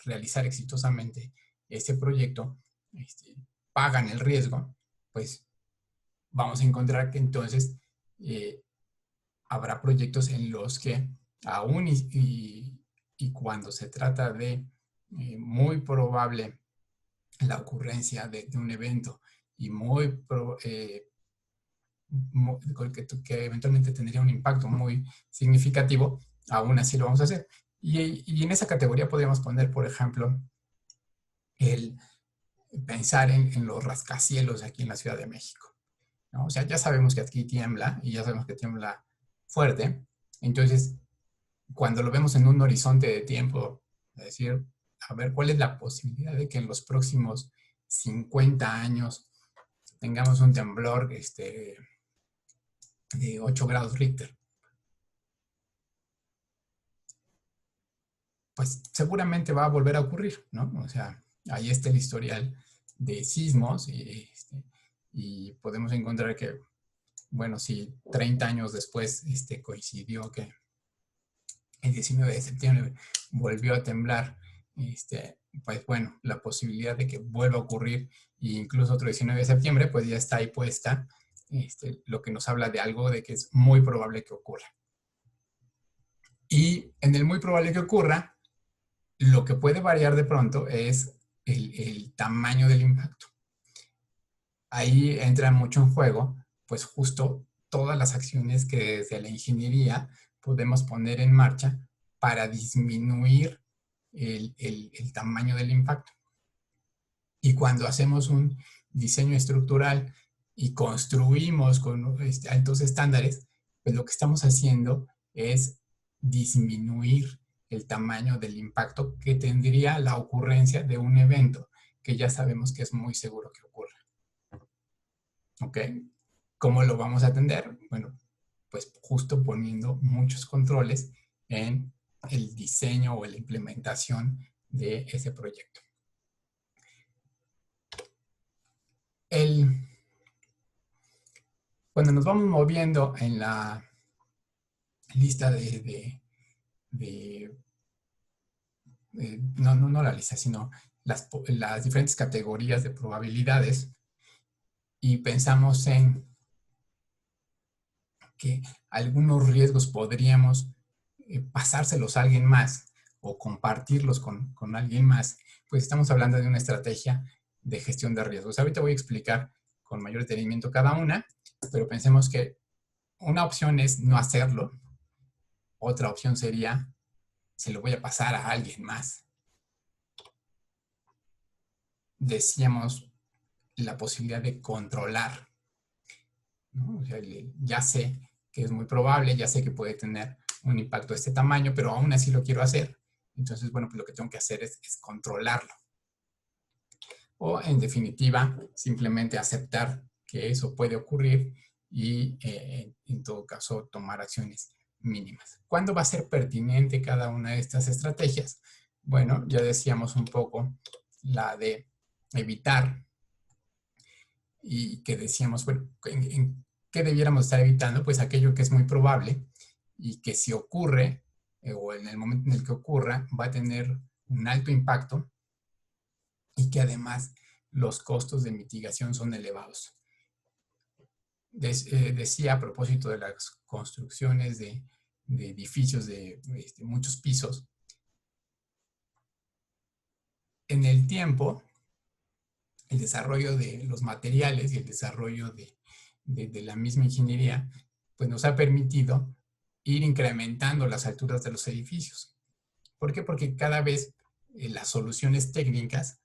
realizar exitosamente ese proyecto pagan el riesgo, pues vamos a encontrar que entonces habrá proyectos en los que aún y cuando se trata de muy probable la ocurrencia de un evento y que eventualmente tendría un impacto muy significativo, aún así lo vamos a hacer. Y en esa categoría podríamos poner, por ejemplo, el pensar en los rascacielos aquí en la Ciudad de México, ¿no? O sea, ya sabemos que aquí tiembla, y ya sabemos que tiembla fuerte. Entonces, cuando lo vemos en un horizonte de tiempo, es decir, a ver, ¿cuál es la posibilidad de que en los próximos 50 años tengamos un temblor de 8 grados Richter? Pues seguramente va a volver a ocurrir, ¿no? O sea, ahí está el historial de sismos, y podemos encontrar que, bueno, si 30 años después coincidió que el 19 de septiembre volvió a temblar, pues bueno, la posibilidad de que vuelva a ocurrir, e incluso otro 19 de septiembre, pues ya está ahí puesta, lo que nos habla de algo de que es muy probable que ocurra. Y en el muy probable que ocurra, lo que puede variar de pronto es el tamaño del impacto. Ahí entra mucho en juego, pues justo todas las acciones que desde la ingeniería podemos poner en marcha para disminuir el tamaño del impacto. Y cuando hacemos un diseño estructural y construimos con altos estándares, pues lo que estamos haciendo es disminuir el tamaño del impacto que tendría la ocurrencia de un evento que ya sabemos que es muy seguro que ocurra. ¿Ok? ¿Cómo lo vamos a atender? Bueno, pues justo poniendo muchos controles en el diseño o la implementación de ese proyecto. Cuando nos vamos moviendo en la lista no la lista, sino las diferentes categorías de probabilidades, y pensamos en que algunos riesgos podríamos pasárselos a alguien más o compartirlos con alguien más, pues estamos hablando de una estrategia de gestión de riesgos. Ahorita voy a explicar con mayor detenimiento cada una, pero pensemos que una opción es no hacerlo, otra opción sería, se lo voy a pasar a alguien más. Decíamos la posibilidad de controlar, ¿no? O sea, ya sé que es muy probable, ya sé que puede tener un impacto de este tamaño, pero aún así lo quiero hacer. Entonces, bueno, pues lo que tengo que hacer es controlarlo. O, en definitiva, simplemente aceptar que eso puede ocurrir y, en todo caso, tomar acciones mínimas. ¿Cuándo va a ser pertinente cada una de estas estrategias? Bueno, ya decíamos un poco la de evitar y que decíamos, bueno, ¿en qué debiéramos estar evitando? Pues aquello que es muy probable y que si ocurre, o en el momento en el que ocurra, va a tener un alto impacto y que además los costos de mitigación son elevados. Decía a propósito de las construcciones de edificios de muchos pisos, en el tiempo, el desarrollo de los materiales y el desarrollo de la misma ingeniería, pues nos ha permitido ir incrementando las alturas de los edificios. ¿Por qué? Porque cada vez las soluciones técnicas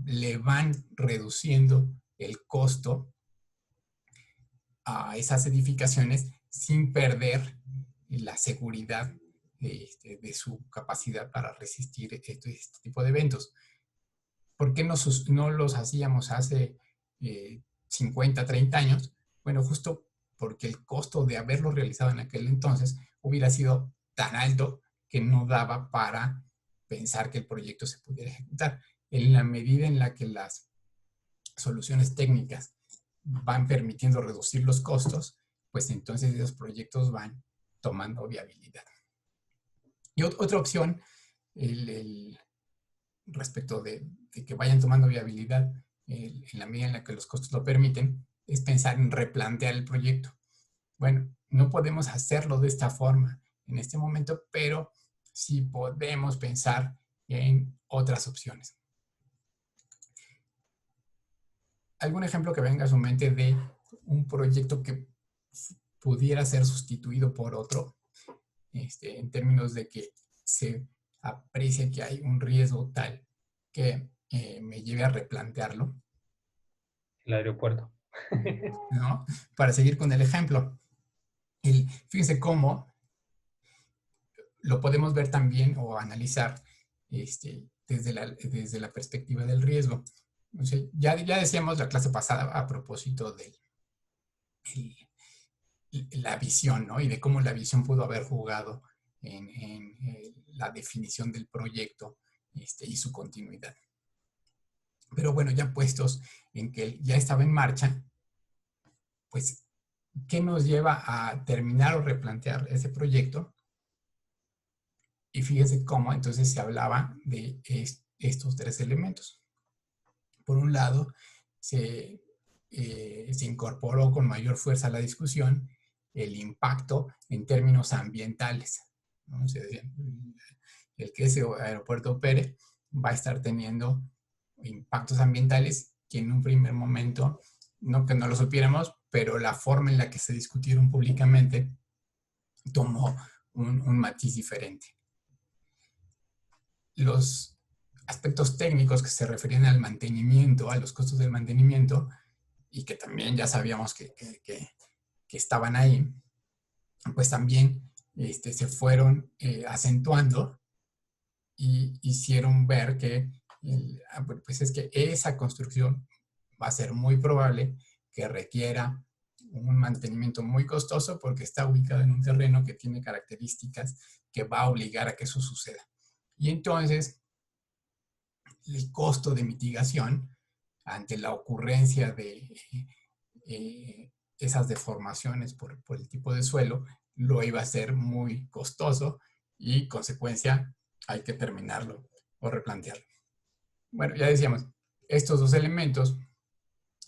le van reduciendo el costo a esas edificaciones sin perder la seguridad de su capacidad para resistir este tipo de eventos. ¿Por qué no los hacíamos hace 50, 30 años? Bueno, justo porque el costo de haberlo realizado en aquel entonces hubiera sido tan alto que no daba para pensar que el proyecto se pudiera ejecutar. En la medida en la que las soluciones técnicas van permitiendo reducir los costos, pues entonces esos proyectos van tomando viabilidad. Y otra opción, respecto de que vayan tomando viabilidad en la medida en la que los costos lo permiten, es pensar en replantear el proyecto. Bueno, no podemos hacerlo de esta forma en este momento, pero sí podemos pensar en otras opciones. ¿Algún ejemplo que venga a su mente de un proyecto que pudiera ser sustituido por otro, en términos de que se aprecia que hay un riesgo tal que me lleve a replantearlo? El aeropuerto. ¿No? Para seguir con el ejemplo, fíjense cómo lo podemos ver también o analizar desde la perspectiva del riesgo. O sea, ya decíamos la clase pasada a propósito de la visión, ¿no? Y de cómo la visión pudo haber jugado en la definición del proyecto y su continuidad. Pero bueno, ya puestos en que ya estaba en marcha, pues, ¿qué nos lleva a terminar o replantear ese proyecto? Y fíjense cómo entonces se hablaba de estos tres elementos. Por un lado, se incorporó con mayor fuerza a la discusión el impacto en términos ambientales, ¿no? Se decía, el que ese aeropuerto opere va a estar teniendo impactos ambientales que en un primer momento, no que no lo supiéramos, pero la forma en la que se discutieron públicamente tomó un matiz diferente. Los aspectos técnicos que se referían al mantenimiento, a los costos del mantenimiento, y que también ya sabíamos que estaban ahí, pues también se fueron acentuando y hicieron ver que pues es que esa construcción va a ser muy probable que requiera un mantenimiento muy costoso porque está ubicado en un terreno que tiene características que va a obligar a que eso suceda. Y entonces, el costo de mitigación ante la ocurrencia de esas deformaciones por el tipo de suelo, lo iba a ser muy costoso y, consecuencia, hay que terminarlo o replantearlo. Bueno, ya decíamos, estos dos elementos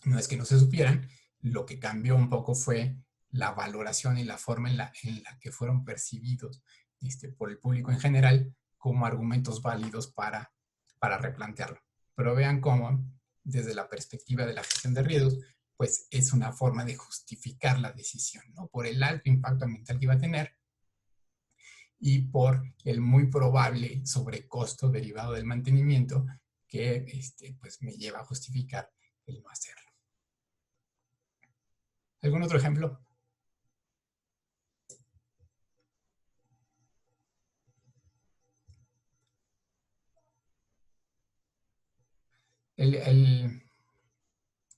no es que no se supieran, lo que cambió un poco fue la valoración y la forma en la que fueron percibidos por el público en general como argumentos válidos para replantearlo. Pero vean cómo, desde la perspectiva de la gestión de riesgos, pues es una forma de justificar la decisión, ¿no? Por el alto impacto ambiental que iba a tener y por el muy probable sobrecosto derivado del mantenimiento que pues me lleva a justificar el no hacerlo. ¿Algún otro ejemplo?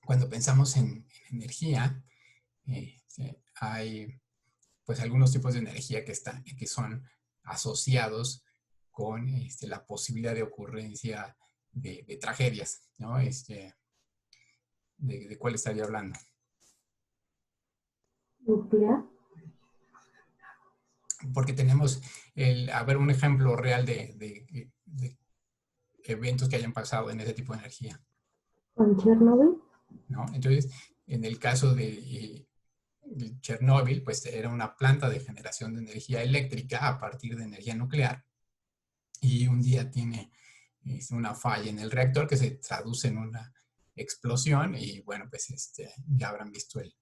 Cuando pensamos en energía, hay pues algunos tipos de energía que son asociados con la posibilidad de ocurrencia de tragedias, ¿no? ¿De cuál estaría hablando? Nuclear. Porque tenemos, a ver, un ejemplo real de eventos que hayan pasado en ese tipo de energía, Con Chernobyl. ¿no? Entonces, en el caso de Chernóbil, pues era una planta de generación de energía eléctrica a partir de energía nuclear, y un día tiene una falla en el reactor que se traduce en una explosión, y bueno, pues ya habrán visto el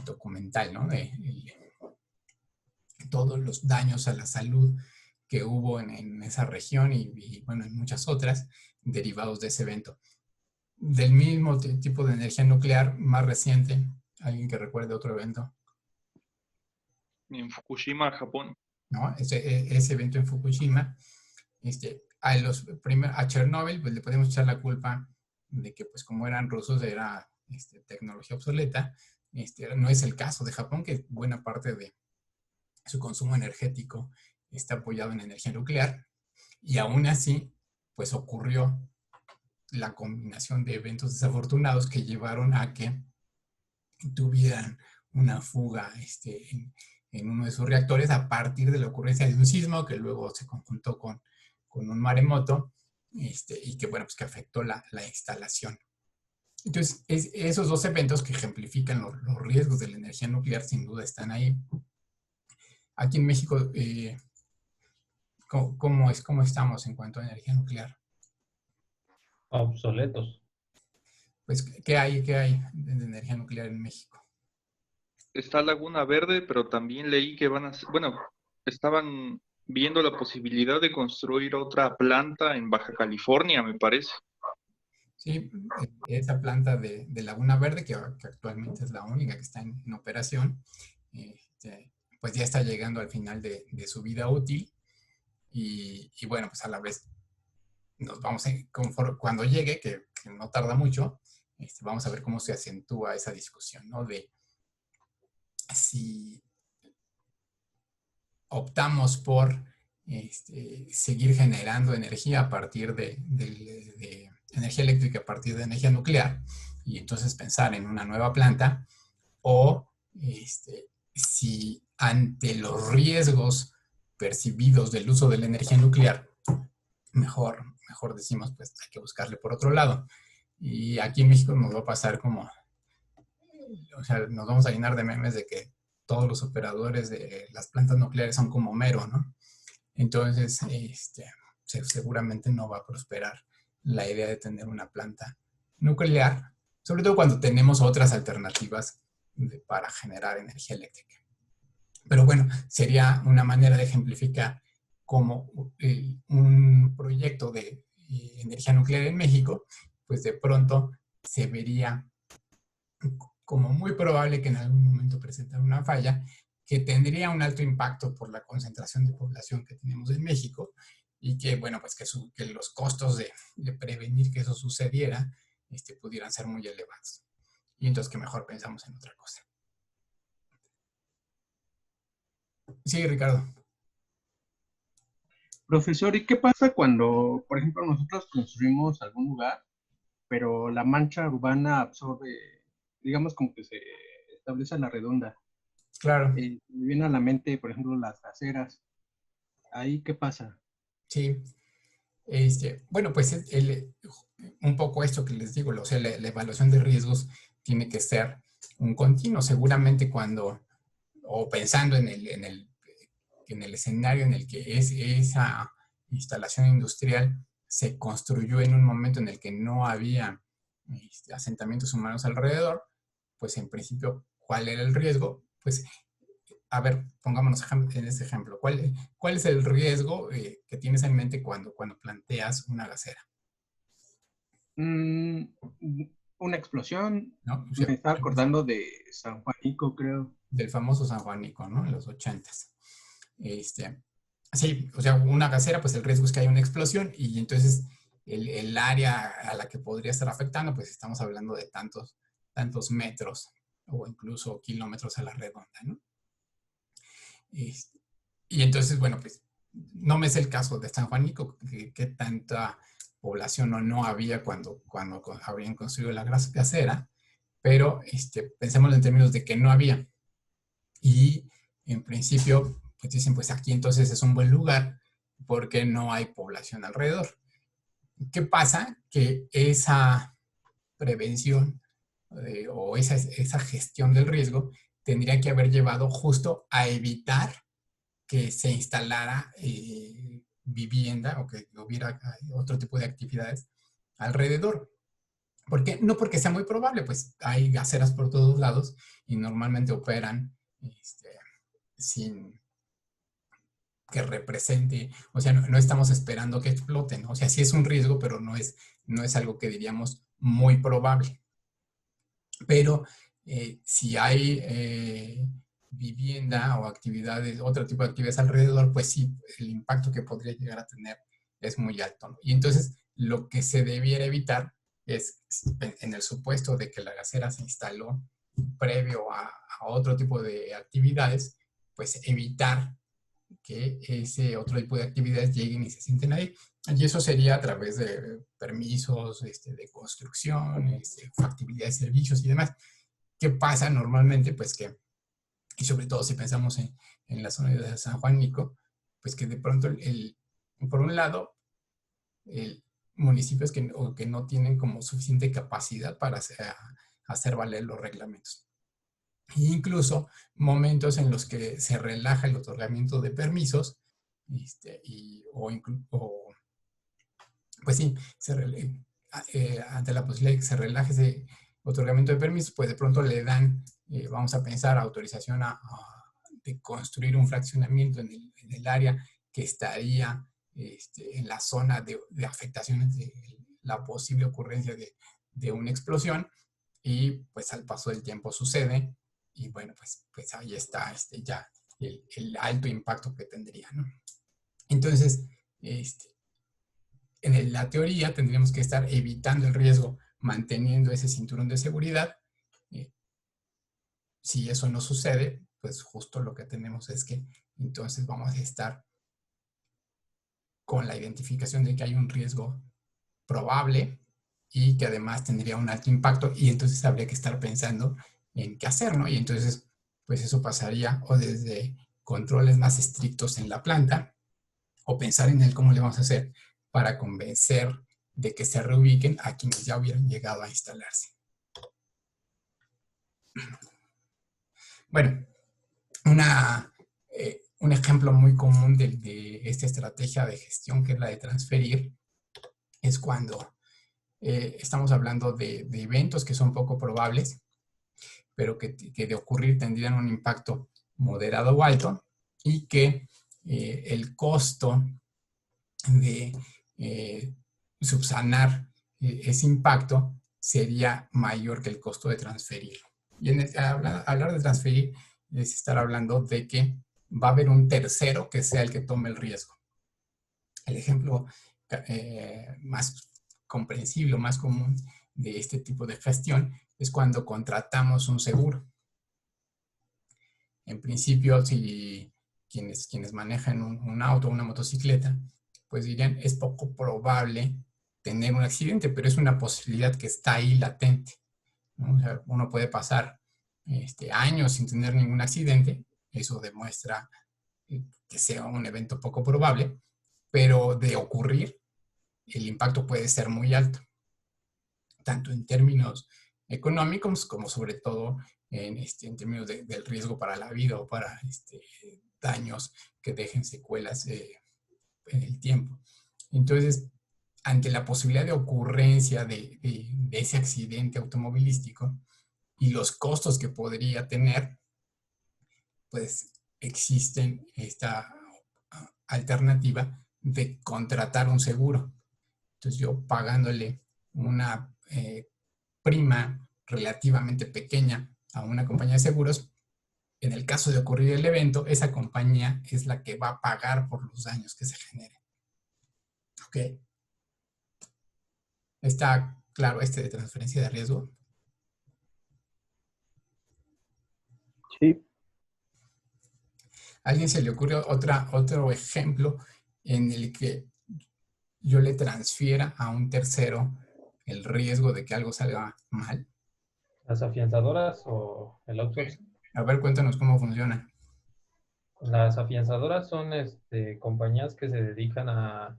documental, ¿no? De todos los daños a la salud que hubo en esa región y, bueno, en muchas otras derivados de ese evento. Del mismo tipo de energía nuclear más reciente, ¿alguien que recuerde otro evento? En Fukushima, Japón. ¿No? Ese evento en Fukushima, a Chernóbil pues le podemos echar la culpa de que, pues como eran rusos, era tecnología obsoleta. No es el caso de Japón, que buena parte de su consumo energético está apoyado en energía nuclear, y aún así pues ocurrió la combinación de eventos desafortunados que llevaron a que tuvieran una fuga en uno de sus reactores a partir de la ocurrencia de un sismo que luego se conjuntó con un maremoto, y que, bueno, pues que afectó la instalación. Entonces, esos dos eventos que ejemplifican los riesgos de la energía nuclear sin duda están ahí. Aquí en México, ¿cómo estamos en cuanto a energía nuclear? Obsoletos. Pues, ¿qué hay de energía nuclear en México? Está Laguna Verde, pero también leí que estaban viendo la posibilidad de construir otra planta en Baja California, me parece. Sí, esa planta de Laguna Verde, que actualmente es la única que está en operación, pues ya está llegando al final de su vida útil, y bueno, pues a la vez nos vamos cuando llegue, que no tarda mucho, vamos a ver cómo se acentúa esa discusión, ¿no? De si optamos por seguir generando energía a partir de energía eléctrica a partir de energía nuclear, y entonces pensar en una nueva planta, o si ante los riesgos percibidos del uso de la energía nuclear, mejor decimos, pues hay que buscarle por otro lado. Y aquí en México nos va a pasar como, o sea, nos vamos a llenar de memes de que todos los operadores de las plantas nucleares son como Homero, ¿no? Entonces, seguramente no va a prosperar la idea de tener una planta nuclear, sobre todo cuando tenemos otras alternativas para generar energía eléctrica. Pero bueno, sería una manera de ejemplificar cómo un proyecto de energía nuclear en México, pues de pronto se vería como muy probable que en algún momento presentara una falla que tendría un alto impacto por la concentración de población que tenemos en México, y que, bueno, pues que los costos de prevenir que eso sucediera pudieran ser muy elevados. Y entonces que mejor pensamos en otra cosa. Sí, Ricardo. Profesor, ¿y qué pasa cuando, por ejemplo, nosotros construimos algún lugar, pero la mancha urbana absorbe, digamos, como que se establece la redonda? Claro. Me viene a la mente, por ejemplo, las gaseras. ¿Ahí qué pasa? Sí. Bueno, pues un poco esto que les digo, o sea, la evaluación de riesgos tiene que ser un continuo. Seguramente o pensando en el escenario en el que esa instalación industrial se construyó en un momento en el que no había asentamientos humanos alrededor, pues en principio, ¿cuál era el riesgo? Pues, a ver, pongámonos en este ejemplo. ¿Cuál es el riesgo que tienes en mente cuando planteas una gasera? Una explosión. ¿No? O sea, me estaba acordando de San Juanico, creo. Del famoso San Juanico, ¿no? En los 80s. Sí, o sea, una gasera, pues el riesgo es que haya una explosión, y entonces el área a la que podría estar afectando, pues estamos hablando de tantos metros o incluso kilómetros a la redonda, ¿no? Y entonces, bueno, pues no me es el caso de San Juanico, que tanta población no había cuando habrían construido la gasera, pero pensemos en términos de que no había. Y en principio, pues dicen, pues aquí entonces es un buen lugar porque no hay población alrededor. ¿Qué pasa? Que esa prevención o esa gestión del riesgo tendría que haber llevado justo a evitar que se instalara vivienda o que hubiera otro tipo de actividades alrededor. No porque sea muy probable, pues hay gaseras por todos lados y normalmente operan sin que represente, o sea, no estamos esperando que exploten, ¿no? O sea, sí es un riesgo, pero no es algo que diríamos muy probable. Pero si hay vivienda o actividades, otro tipo de actividades alrededor, pues sí, el impacto que podría llegar a tener es muy alto, ¿no? Y entonces lo que se debiera evitar es, en el supuesto de que la gasera se instaló previo a otro tipo de actividades, pues evitar que ese otro tipo de actividades lleguen y se sienten ahí. Y eso sería a través de permisos de construcción, factibilidad de servicios y demás. ¿Qué pasa normalmente? Pues que, y sobre todo si pensamos en la zona de San Juanico, pues que de pronto, por un lado, municipios que no tienen como suficiente capacidad para hacer valer los reglamentos. E incluso momentos en los que se relaja el otorgamiento de permisos, pues sí, ante la posibilidad de que se relaje ese otorgamiento de permisos, pues de pronto le dan, vamos a pensar, autorización de construir un fraccionamiento en el área que estaría en la zona de afectaciones de la posible ocurrencia de una explosión, y pues al paso del tiempo sucede, y bueno, pues ahí está ya el alto impacto que tendría, ¿no? Entonces, en la teoría tendríamos que estar evitando el riesgo, manteniendo ese cinturón de seguridad. Si eso no sucede, pues justo lo que tenemos es que entonces vamos a estar con la identificación de que hay un riesgo probable y que además tendría un alto impacto, y entonces habría que estar pensando en qué hacer, ¿no? Y entonces, pues eso pasaría o desde controles más estrictos en la planta, o pensar en el cómo le vamos a hacer para convencer de que se reubiquen a quienes ya hubieran llegado a instalarse. Bueno, un ejemplo muy común de esta estrategia de gestión, que es la de transferir, es cuando estamos hablando de eventos que son poco probables, pero que de ocurrir tendrían un impacto moderado o alto, y que el costo de subsanar ese impacto sería mayor que el costo de transferirlo. Y hablar de transferir es estar hablando de que va a haber un tercero que sea el que tome el riesgo. El ejemplo más comprensible, más común de este tipo de gestión es cuando contratamos un seguro. En principio, si quienes manejan un auto o una motocicleta, pues dirían, es poco probable tener un accidente, pero es una posibilidad que está ahí latente, ¿no? O sea, uno puede pasar años sin tener ningún accidente, eso demuestra que sea un evento poco probable, pero de ocurrir, el impacto puede ser muy alto, tanto en términos económicos como sobre todo en términos del riesgo para la vida o para daños que dejen secuelas en el tiempo. Entonces, ante la posibilidad de ocurrencia de ese accidente automovilístico y los costos que podría tener, pues existen esta alternativa de contratar un seguro. Entonces yo pagándole una prima relativamente pequeña a una compañía de seguros, en el caso de ocurrir el evento, esa compañía es la que va a pagar por los daños que se generen. ¿Ok? ¿Está claro de transferencia de riesgo? Sí. ¿A alguien se le ocurre otro ejemplo en el que yo le transfiera a un tercero el riesgo de que algo salga mal? ¿Las afianzadoras o el outsourcing? A ver, cuéntanos cómo funciona. Las afianzadoras son compañías que se dedican a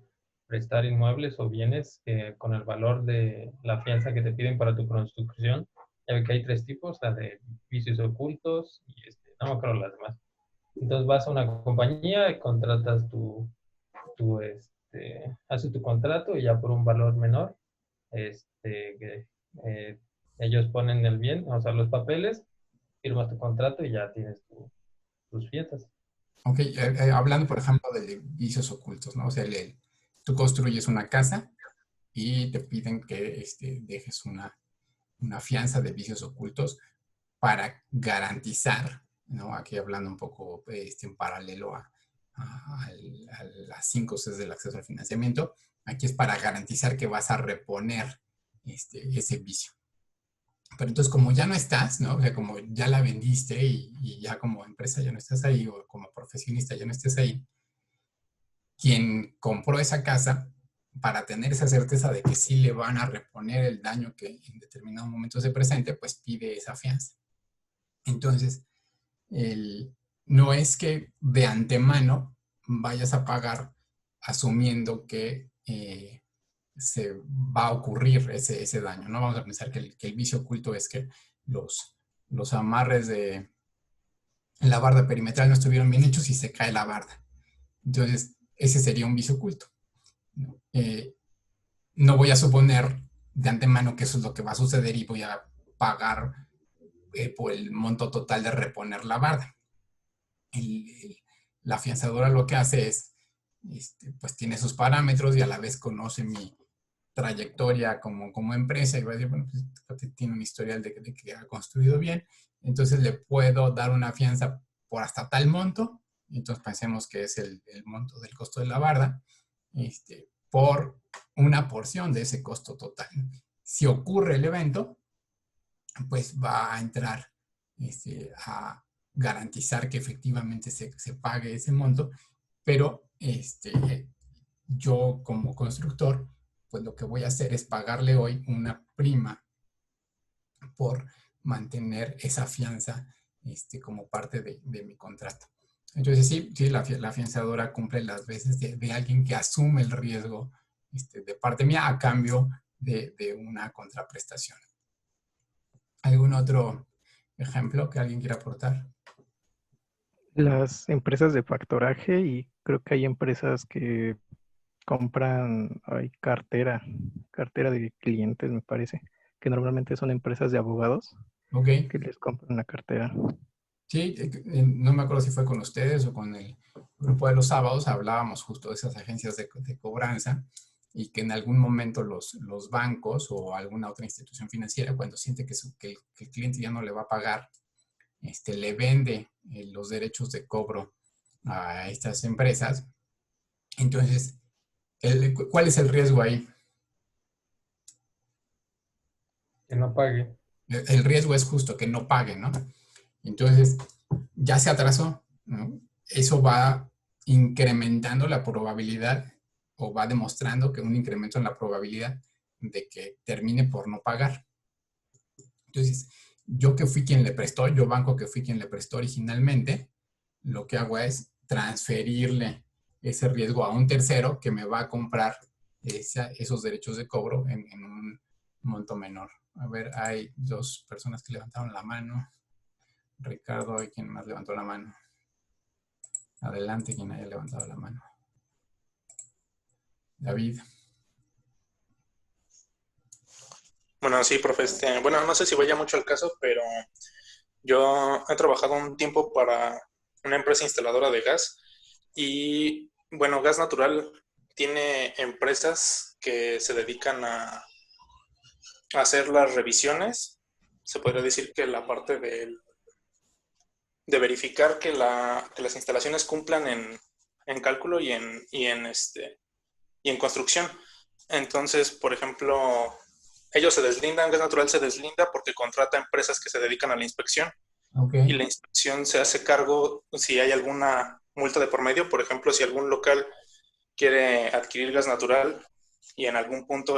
prestar inmuebles o bienes con el valor de la fianza que te piden para tu construcción. Ya ve que hay 3 tipos, la de vicios ocultos y no me acuerdo las demás. Entonces vas a una compañía y contratas haces tu contrato y ya por un valor menor, ellos ponen el bien, o sea, los papeles, firmas tu contrato y ya tienes tus fiestas. Ok, hablando, por ejemplo, de vicios ocultos, ¿no? O sea, tú construyes una casa y te piden que dejes una fianza de vicios ocultos para garantizar, ¿no? Aquí hablando un poco en paralelo a las 5 Cs del acceso al financiamiento, aquí es para garantizar que vas a reponer ese vicio. Pero entonces, como ya no estás, ¿no? O sea, como ya la vendiste y ya como empresa ya no estás ahí, o como profesionista ya no estés ahí, quien compró esa casa, para tener esa certeza de que sí le van a reponer el daño que en determinado momento se presente, pues pide esa fianza. Entonces, no es que de antemano vayas a pagar asumiendo que se va a ocurrir ese daño, ¿no? Vamos a pensar que el vicio oculto es que los amarres de la barda perimetral no estuvieron bien hechos y se cae la barda. Entonces, ese sería un vicio oculto. No voy a suponer de antemano que eso es lo que va a suceder y voy a pagar por el monto total de reponer la barda. La afianzadora lo que hace es, pues tiene sus parámetros y a la vez conoce mi trayectoria como empresa y va a decir, bueno, pues tiene un historial de que ha construido bien, entonces le puedo dar una fianza por hasta tal monto, entonces pensemos que es el monto del costo de la barda, por una porción de ese costo total. Si ocurre el evento, pues va a entrar a garantizar que efectivamente se pague ese monto, pero yo como constructor, pues lo que voy a hacer es pagarle hoy una prima por mantener esa fianza como parte de mi contrato. Entonces sí, la afianzadora cumple las veces de alguien que asume el riesgo de parte mía a cambio de una contraprestación. ¿Algún otro ejemplo que alguien quiera aportar? Las empresas de factoraje, y creo que hay empresas que compran cartera de clientes, me parece, que normalmente son empresas de abogados que les compran la cartera. Sí, no me acuerdo si fue con ustedes o con el grupo de los sábados, hablábamos justo de esas agencias de cobranza y que en algún momento los bancos o alguna otra institución financiera, cuando siente que el cliente ya no le va a pagar, le vende los derechos de cobro a estas empresas. Entonces, ¿cuál es el riesgo ahí? Que no pague. El riesgo es justo que no pague, ¿no? Entonces, ya se atrasó, ¿no? Eso va incrementando la probabilidad o va demostrando que un incremento en la probabilidad de que termine por no pagar. Entonces, yo que fui quien le prestó, yo banco que fui quien le prestó originalmente, lo que hago es transferirle ese riesgo a un tercero que me va a comprar esos derechos de cobro en un monto menor. A ver, hay 2 personas que levantaron la mano. Ricardo, ¿y quién más levantó la mano? Adelante, quien haya levantado la mano. David. Bueno, sí, profe. Bueno, no sé si vaya mucho al caso, pero yo he trabajado un tiempo para una empresa instaladora de gas y, bueno, Gas Natural tiene empresas que se dedican a hacer las revisiones. Se podría decir que la parte de verificar que las instalaciones cumplan en cálculo y en construcción. Entonces, por ejemplo, ellos se deslindan, Gas Natural se deslinda porque contrata empresas que se dedican a la inspección Okay. Y la inspección se hace cargo si hay alguna multa de por medio. Por ejemplo, si algún local quiere adquirir gas natural y en algún punto,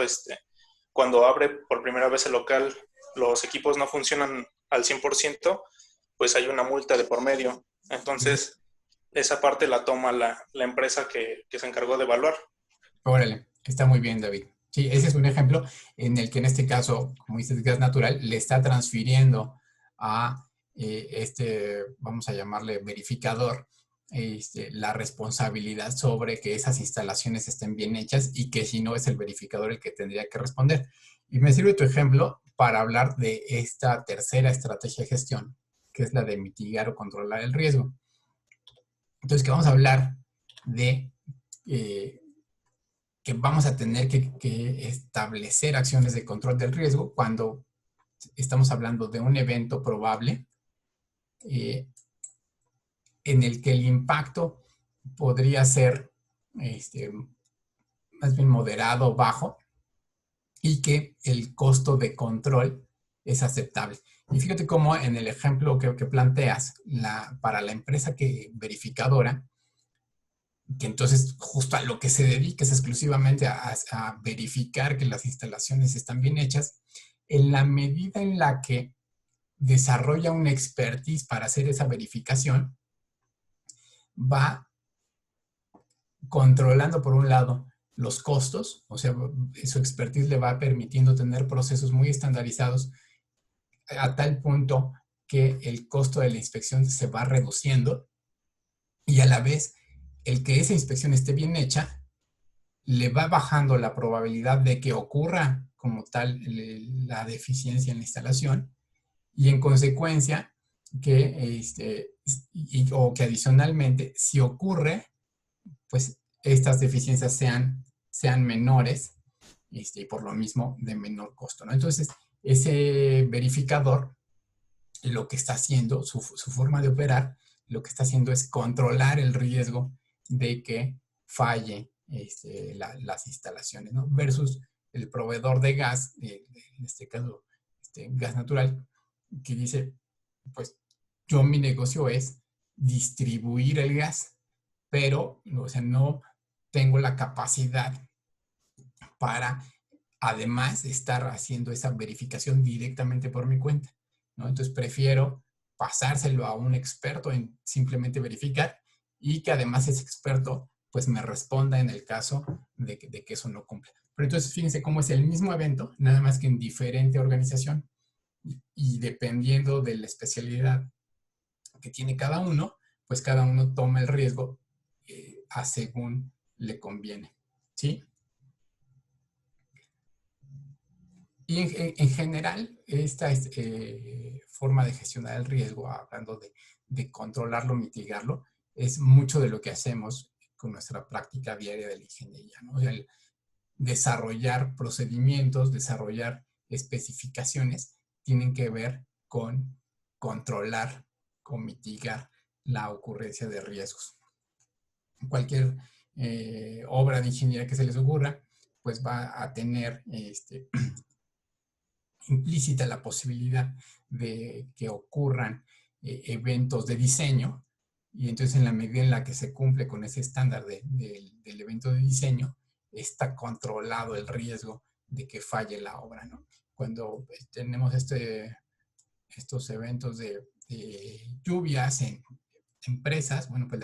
cuando abre por primera vez el local, los equipos no funcionan al 100%, pues hay una multa de por medio. Entonces, esa parte la toma la empresa que se encargó de evaluar. Órale, está muy bien, David. Sí, ese es un ejemplo en el que en este caso, como dices, gas natural, le está transfiriendo a vamos a llamarle verificador, la responsabilidad sobre que esas instalaciones estén bien hechas y que si no es el verificador el que tendría que responder. Y me sirve tu ejemplo para hablar de esta tercera estrategia de gestión, que es la de mitigar o controlar el riesgo. Entonces, que vamos a hablar de que vamos a tener que establecer acciones de control del riesgo cuando estamos hablando de un evento probable en el que el impacto podría ser más bien moderado o bajo y que el costo de control es aceptable. Y fíjate cómo en el ejemplo que planteas, para la empresa verificadora, que entonces justo a lo que se dedica es exclusivamente a verificar que las instalaciones están bien hechas, en la medida en la que desarrolla una expertise para hacer esa verificación, va controlando por un lado los costos, o sea, su expertise le va permitiendo tener procesos muy estandarizados a tal punto que el costo de la inspección se va reduciendo y a la vez el que esa inspección esté bien hecha le va bajando la probabilidad de que ocurra como tal la deficiencia en la instalación y en consecuencia o que adicionalmente si ocurre, pues estas deficiencias sean menores y por lo mismo de menor costo, ¿no? Entonces, ese verificador lo que está haciendo, su forma de operar, lo que está haciendo es controlar el riesgo de que falle las instalaciones, ¿no? Versus el proveedor de gas, en este caso, gas natural, que dice, pues mi negocio es distribuir el gas, pero, o sea, no tengo la capacidad para, además, estar haciendo esa verificación directamente por mi cuenta, ¿no? Entonces, prefiero pasárselo a un experto en simplemente verificar y que además ese experto, pues, me responda en el caso de que eso no cumpla. Pero entonces, fíjense cómo es el mismo evento, nada más que en diferente organización y dependiendo de la especialidad que tiene cada uno, pues cada uno toma el riesgo a según le conviene, ¿sí? Y en general, esta forma de gestionar el riesgo, hablando de controlarlo, mitigarlo, es mucho de lo que hacemos con nuestra práctica diaria de la ingeniería, ¿no? El desarrollar procedimientos, desarrollar especificaciones, tienen que ver con controlar, con mitigar la ocurrencia de riesgos. Cualquier obra de ingeniería que se les ocurra, pues va a tener implícita la posibilidad de que ocurran eventos de diseño y entonces en la medida en la que se cumple con ese estándar del evento de diseño, está controlado el riesgo de que falle la obra, ¿no? Cuando tenemos estos eventos de lluvias en empresas, bueno, pues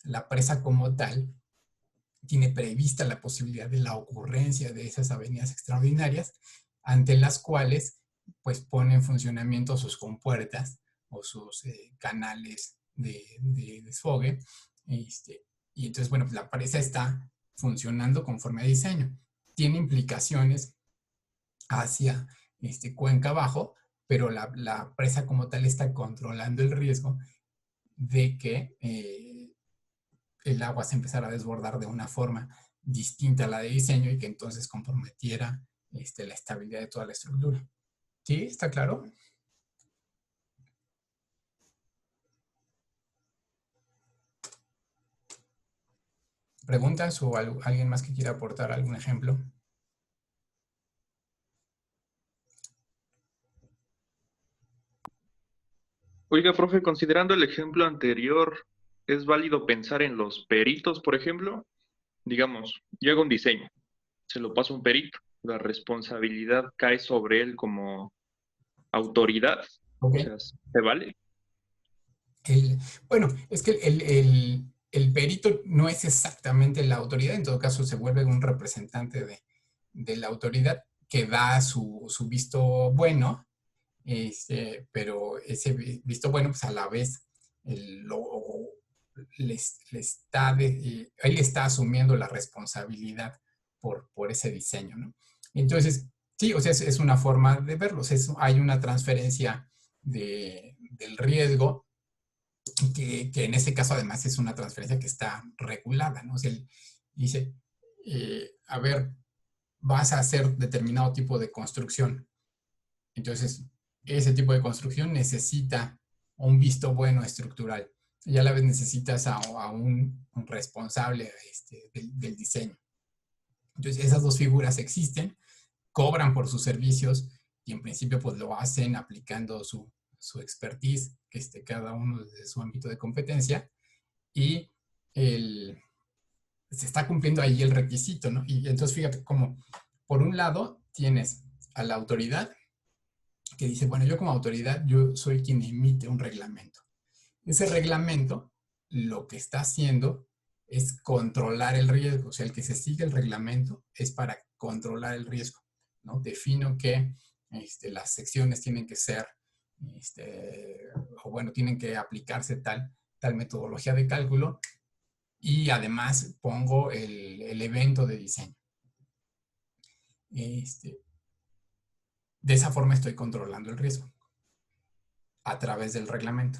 la presa como tal tiene prevista la posibilidad de la ocurrencia de esas avenidas extraordinarias ante las cuales pues pone en funcionamiento sus compuertas o sus canales de desfogue y entonces bueno, pues la presa está funcionando conforme a diseño. Tiene implicaciones hacia cuenca abajo, pero la presa como tal está controlando el riesgo de que el agua se empezara a desbordar de una forma distinta a la de diseño y que entonces comprometiera la estabilidad de toda la estructura. ¿Sí? ¿Está claro? ¿Preguntas o alguien más que quiera aportar algún ejemplo? Oiga, profe, considerando el ejemplo anterior, ¿es válido pensar en los peritos, por ejemplo? Digamos, yo hago un diseño, se lo paso a un perito, la responsabilidad cae sobre él como autoridad, ¿Ok? o sea, ¿se vale? Bueno, es que el perito no es exactamente la autoridad, en todo caso se vuelve un representante de la autoridad que da su visto bueno, pero ese visto bueno, pues a la vez él está asumiendo la responsabilidad por ese diseño, ¿no? Entonces, sí, o sea, es una forma de verlo, o sea, hay una transferencia del riesgo que en este caso además es una transferencia que está regulada, ¿no? O sea, él dice, a ver, vas a hacer determinado tipo de construcción. Entonces, ese tipo de construcción necesita un visto bueno estructural y a la vez necesitas a un responsable del diseño. Entonces, esas dos figuras existen, cobran por sus servicios y en principio pues lo hacen aplicando su expertise, cada uno desde su ámbito de competencia, y se está cumpliendo ahí el requisito, ¿no? Y entonces fíjate cómo, por un lado, tienes a la autoridad que dice, bueno, yo como autoridad, yo soy quien emite un reglamento. Ese reglamento lo que está haciendo es controlar el riesgo. O sea, el que se sigue el reglamento es para controlar el riesgo, ¿no? Defino que las secciones tienen que ser, o bueno, tienen que aplicarse tal metodología de cálculo y además pongo el evento de diseño. De esa forma estoy controlando el riesgo a través del reglamento.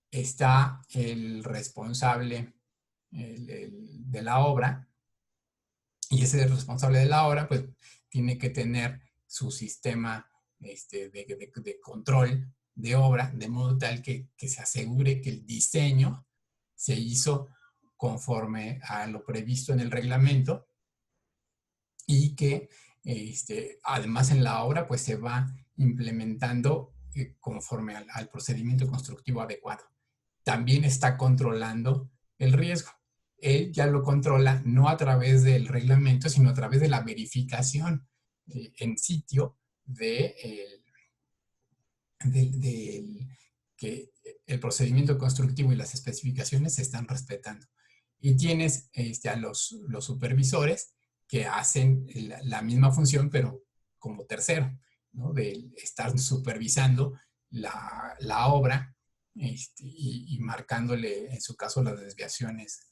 Está el responsable de la obra y ese responsable de la obra pues tiene que tener su sistema de control de obra de modo tal que se asegure que el diseño se hizo conforme a lo previsto en el reglamento y que además en la obra pues se va implementando conforme al procedimiento constructivo adecuado. También está controlando el riesgo. Él ya lo controla no a través del reglamento, sino a través de la verificación en sitio que el procedimiento constructivo y las especificaciones se están respetando. Y tienes a los supervisores que hacen la misma función, pero como tercero, ¿no? De estar supervisando la obra y marcándole, en su caso, las desviaciones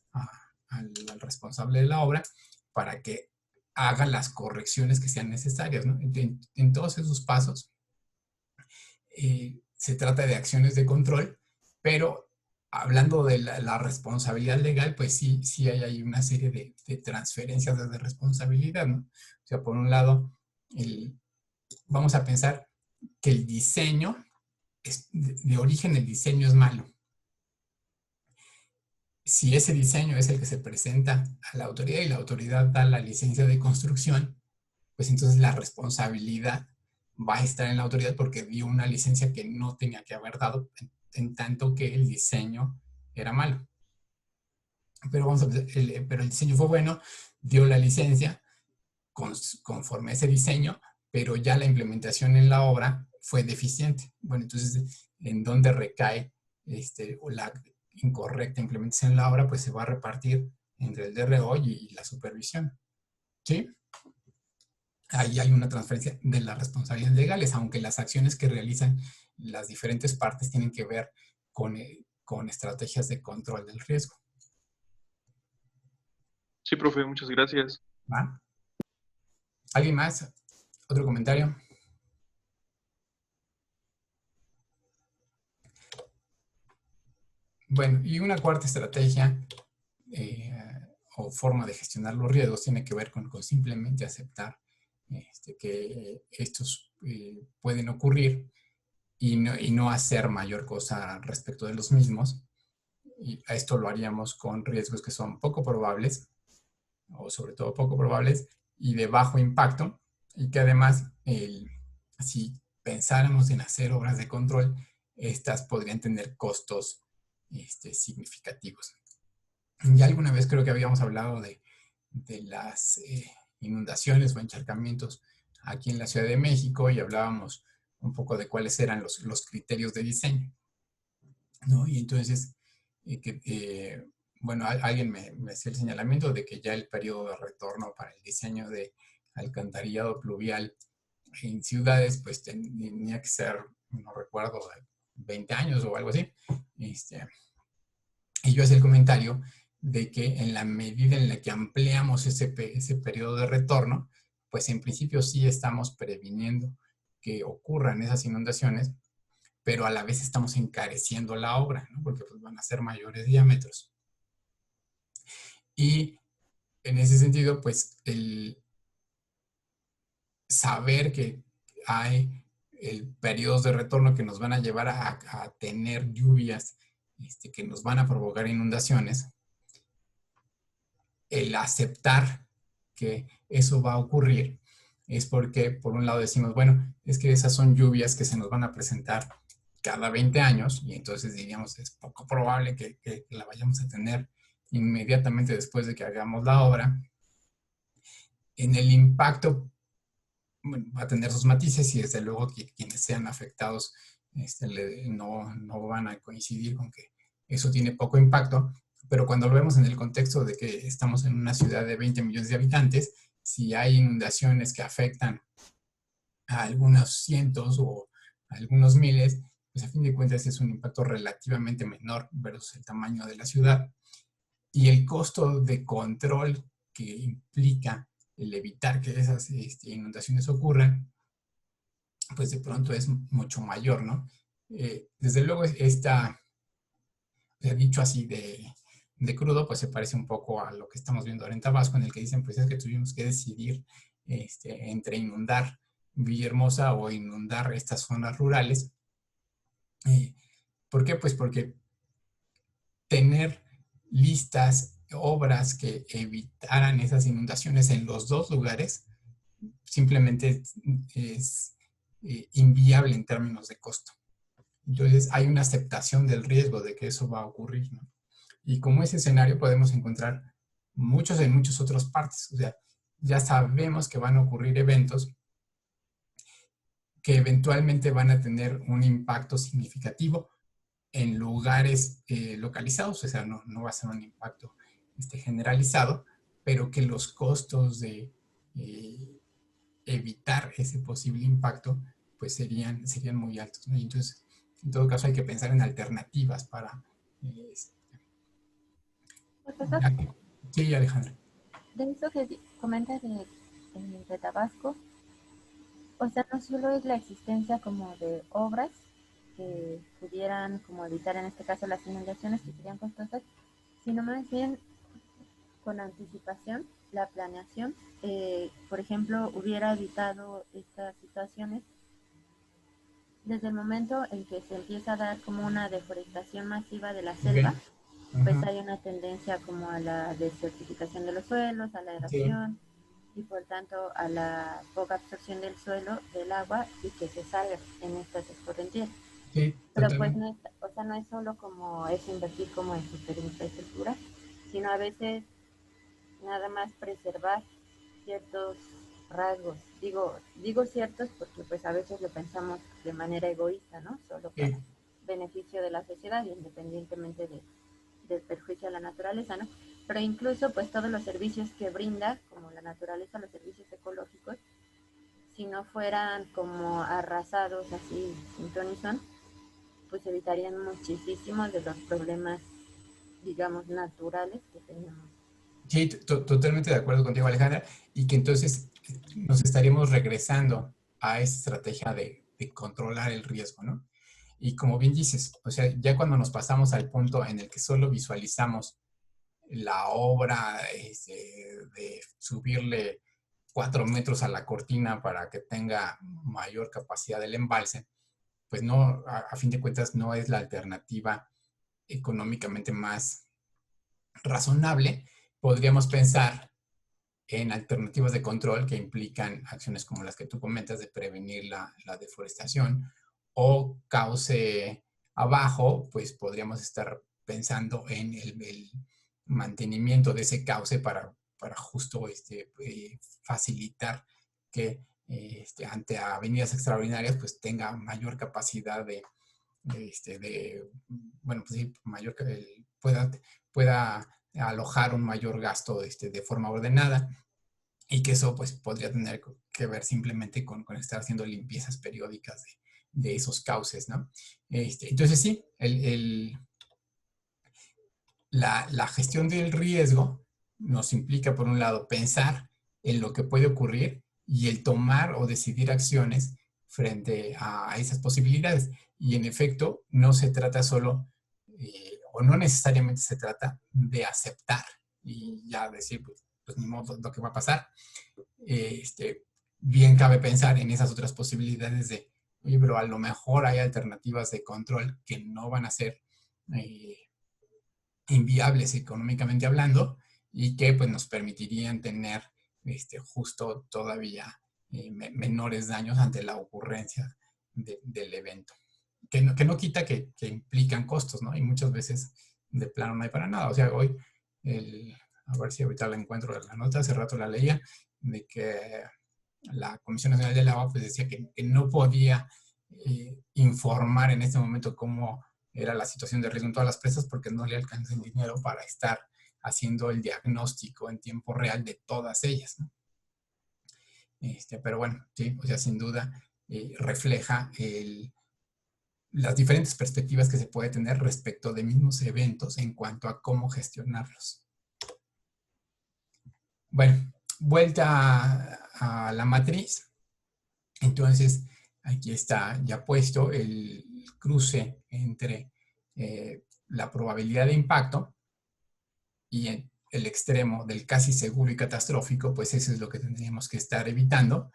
al responsable de la obra para que haga las correcciones que sean necesarias, ¿no? En todos esos pasos se trata de acciones de control, pero hablando de la responsabilidad legal, pues sí hay ahí una serie de transferencias de responsabilidad, ¿no? O sea, por un lado, vamos a pensar que el diseño, de origen el diseño es malo. Si ese diseño es el que se presenta a la autoridad y la autoridad da la licencia de construcción, pues entonces la responsabilidad va a estar en la autoridad porque dio una licencia que no tenía que haber dado en tanto que el diseño era malo. Pero pero el diseño fue bueno, dio la licencia conforme a ese diseño, pero ya la implementación en la obra fue deficiente. Bueno, entonces, ¿en dónde recae la incorrecta implementación en la obra? Pues se va a repartir entre el DRO y la supervisión. ¿Sí? Ahí hay una transferencia de las responsabilidades legales, aunque las acciones que realizan las diferentes partes tienen que ver con estrategias de control del riesgo. Sí, profe, muchas gracias. ¿Va? ¿Alguien más? ¿Otro comentario? Bueno, y una cuarta estrategia o forma de gestionar los riesgos tiene que ver con simplemente aceptar que estos pueden ocurrir y no hacer mayor cosa respecto de los mismos. Y a esto lo haríamos con riesgos que son poco probables, o sobre todo poco probables, y de bajo impacto, y que además, si pensáramos en hacer obras de control, estas podrían tener costos significativos. Ya alguna vez creo que habíamos hablado de las inundaciones o encharcamientos aquí en la Ciudad de México y hablábamos un poco de cuáles eran los criterios de diseño, ¿no? Y entonces, bueno, alguien me hacía el señalamiento de que ya el periodo de retorno para el diseño de alcantarillado pluvial en ciudades, pues tenía que ser, no recuerdo, 20 años o algo así. Y yo hacía el comentario de que en la medida en la que ampliamos ese periodo de retorno, pues en principio sí estamos previniendo que ocurran esas inundaciones, pero a la vez estamos encareciendo la obra, ¿no? Porque pues, van a ser mayores diámetros. Y en ese sentido, pues el saber que hay periodos de retorno que nos van a llevar a tener lluvias que nos van a provocar inundaciones, el aceptar que eso va a ocurrir es porque, por un lado, decimos, bueno, es que esas son lluvias que se nos van a presentar cada 20 años y entonces diríamos, es poco probable que la vayamos a tener inmediatamente después de que hagamos la obra. En el impacto, bueno, va a tener sus matices y desde luego que quienes sean afectados no van a coincidir con que eso tiene poco impacto, pero cuando lo vemos en el contexto de que estamos en una ciudad de 20 millones de habitantes, si hay inundaciones que afectan a algunos cientos o a algunos miles, pues a fin de cuentas es un impacto relativamente menor versus el tamaño de la ciudad. Y el costo de control que implica el evitar que esas inundaciones ocurran, pues de pronto es mucho mayor, ¿no? Desde luego dicho así de crudo, pues se parece un poco a lo que estamos viendo ahora en Tabasco, en el que dicen, pues es que tuvimos que decidir entre inundar Villahermosa o inundar estas zonas rurales. ¿Por qué? Pues porque tener listas obras que evitaran esas inundaciones en los dos lugares simplemente es inviable en términos de costo. Entonces hay una aceptación del riesgo de que eso va a ocurrir, ¿no? Y como ese escenario podemos encontrar muchos en muchas otras partes. O sea, ya sabemos que van a ocurrir eventos que eventualmente van a tener un impacto significativo en lugares localizados. O sea, no va a ser un impacto generalizado, pero que los costos de evitar ese posible impacto pues serían muy altos, ¿no? Y entonces, en todo caso, hay que pensar en alternativas para... Sí, Alejandra. De eso que comentas de Tabasco, o sea, no solo es la existencia como de obras que pudieran como evitar en este caso las inundaciones que serían costosas, sino más bien con anticipación, la planeación, por ejemplo, hubiera evitado estas situaciones desde el momento en que se empieza a dar como una deforestación masiva de la selva. Pues hay una tendencia como a la desertificación de los suelos, a la erosión y por tanto a la poca absorción del suelo, del agua y que se salga en estas escorrentías. Sí, pero pues no es solo como es invertir como en superinfraestructura, sino a veces nada más preservar ciertos rasgos. Digo ciertos porque pues a veces lo pensamos de manera egoísta, ¿no? Solo para beneficio de la sociedad, independientemente del perjuicio a la naturaleza, ¿no? Pero incluso pues todos los servicios que brinda, como la naturaleza, los servicios ecológicos, si no fueran como arrasados así sin ton y son, pues evitarían muchísimos de los problemas, digamos, naturales que tenemos. Sí, totalmente de acuerdo contigo, Alejandra, y que entonces nos estaríamos regresando a esa estrategia de controlar el riesgo, ¿no? Y como bien dices, o sea, ya cuando nos pasamos al punto en el que solo visualizamos la obra de subirle 4 metros a la cortina para que tenga mayor capacidad del embalse, pues no, a fin de cuentas no es la alternativa económicamente más razonable. Podríamos pensar en alternativas de control que implican acciones como las que tú comentas de prevenir la deforestación o cause abajo, pues podríamos estar pensando en el mantenimiento de ese cauce para justo facilitar que ante avenidas extraordinarias pues tenga mayor capacidad bueno, pues sí, mayor pueda alojar un mayor gasto de forma ordenada, y que eso pues podría tener que ver simplemente con estar haciendo limpiezas periódicas de esos cauces, ¿no? Entonces sí, la gestión del riesgo nos implica, por un lado, pensar en lo que puede ocurrir y el tomar o decidir acciones frente a esas posibilidades. Y en efecto, no se trata solo, o no necesariamente se trata de aceptar y ya decir, pues ni modo lo que va a pasar. Bien cabe pensar en esas otras posibilidades de, oye, pero a lo mejor hay alternativas de control que no van a ser inviables económicamente hablando y que pues nos permitirían tener justo todavía menores daños ante la ocurrencia del evento. Que no quita que implican costos, ¿no? Y muchas veces de plano no hay para nada. O sea, hoy, a ver si ahorita la encuentro en la nota, hace rato la leía, de que la Comisión Nacional del Agua pues decía que no podía informar en este momento cómo era la situación de riesgo en todas las presas porque no le alcanza el dinero para estar haciendo el diagnóstico en tiempo real de todas ellas, ¿no? Pero bueno, sí, o sea, sin duda refleja las diferentes perspectivas que se puede tener respecto de mismos eventos en cuanto a cómo gestionarlos. Bueno, vuelta a la matriz. Entonces, aquí está ya puesto el cruce entre la probabilidad de impacto y el extremo del casi seguro y catastrófico, pues eso es lo que tendríamos que estar evitando.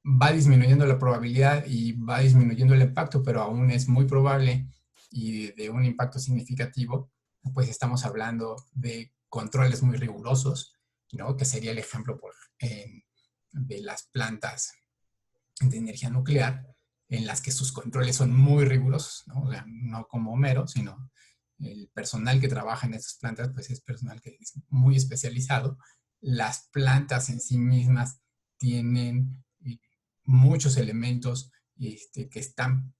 Va disminuyendo la probabilidad y va disminuyendo el impacto, pero aún es muy probable y de un impacto significativo, pues estamos hablando de controles muy rigurosos, ¿no? Que sería el ejemplo de las plantas de energía nuclear, en las que sus controles son muy rigurosos, ¿no? O sea, no como Homero, sino el personal que trabaja en esas plantas, pues es personal que es muy especializado. Las plantas en sí mismas tienen muchos elementos que están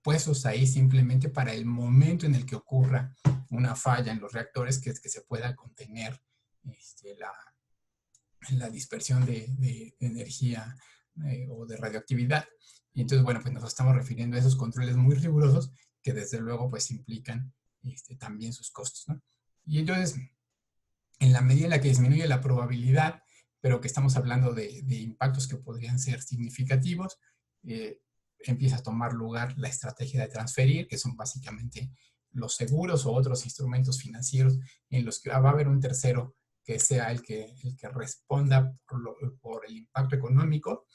puestos ahí simplemente para el momento en el que ocurra una falla en los reactores, que se pueda contener la dispersión de energía o de radioactividad. Y entonces, bueno, pues nos estamos refiriendo a esos controles muy rigurosos que desde luego pues implican también sus costos, ¿no? Y entonces, en la medida en la que disminuye la probabilidad, pero que estamos hablando de impactos que podrían ser significativos, empieza a tomar lugar la estrategia de transferir, que son básicamente los seguros o otros instrumentos financieros en los que va a haber un tercero que sea el que responda por el impacto económico.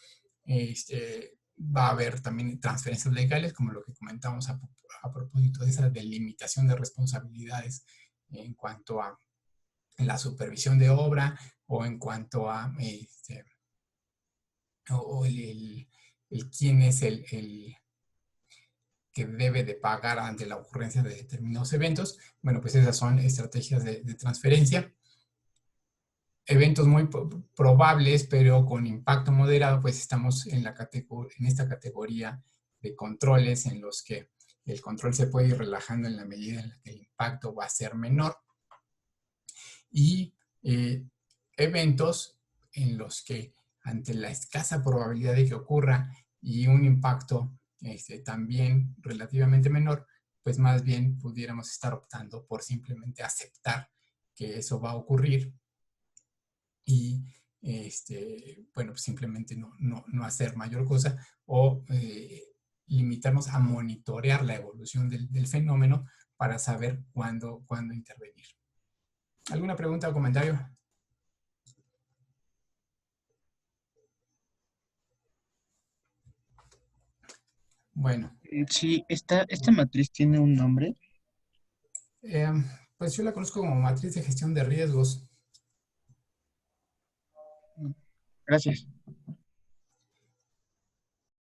Va a haber también transferencias legales, como lo que comentamos a propósito de esa delimitación de responsabilidades en cuanto a la supervisión de obra o en cuanto a quién es el que debe de pagar ante la ocurrencia de determinados eventos. Bueno, pues esas son estrategias de transferencia. Eventos muy probables, pero con impacto moderado, pues estamos en esta categoría de controles en los que el control se puede ir relajando en la medida en la que el impacto va a ser menor. Y eventos en los que ante la escasa probabilidad de que ocurra y un impacto también relativamente menor, pues más bien pudiéramos estar optando por simplemente aceptar que eso va a ocurrir y bueno, pues simplemente no hacer mayor cosa o limitarnos a monitorear la evolución del fenómeno para saber cuándo intervenir. ¿Alguna pregunta o comentario? Bueno. Sí, esta matriz tiene un nombre. Pues yo la conozco como matriz de gestión de riesgos. Gracias.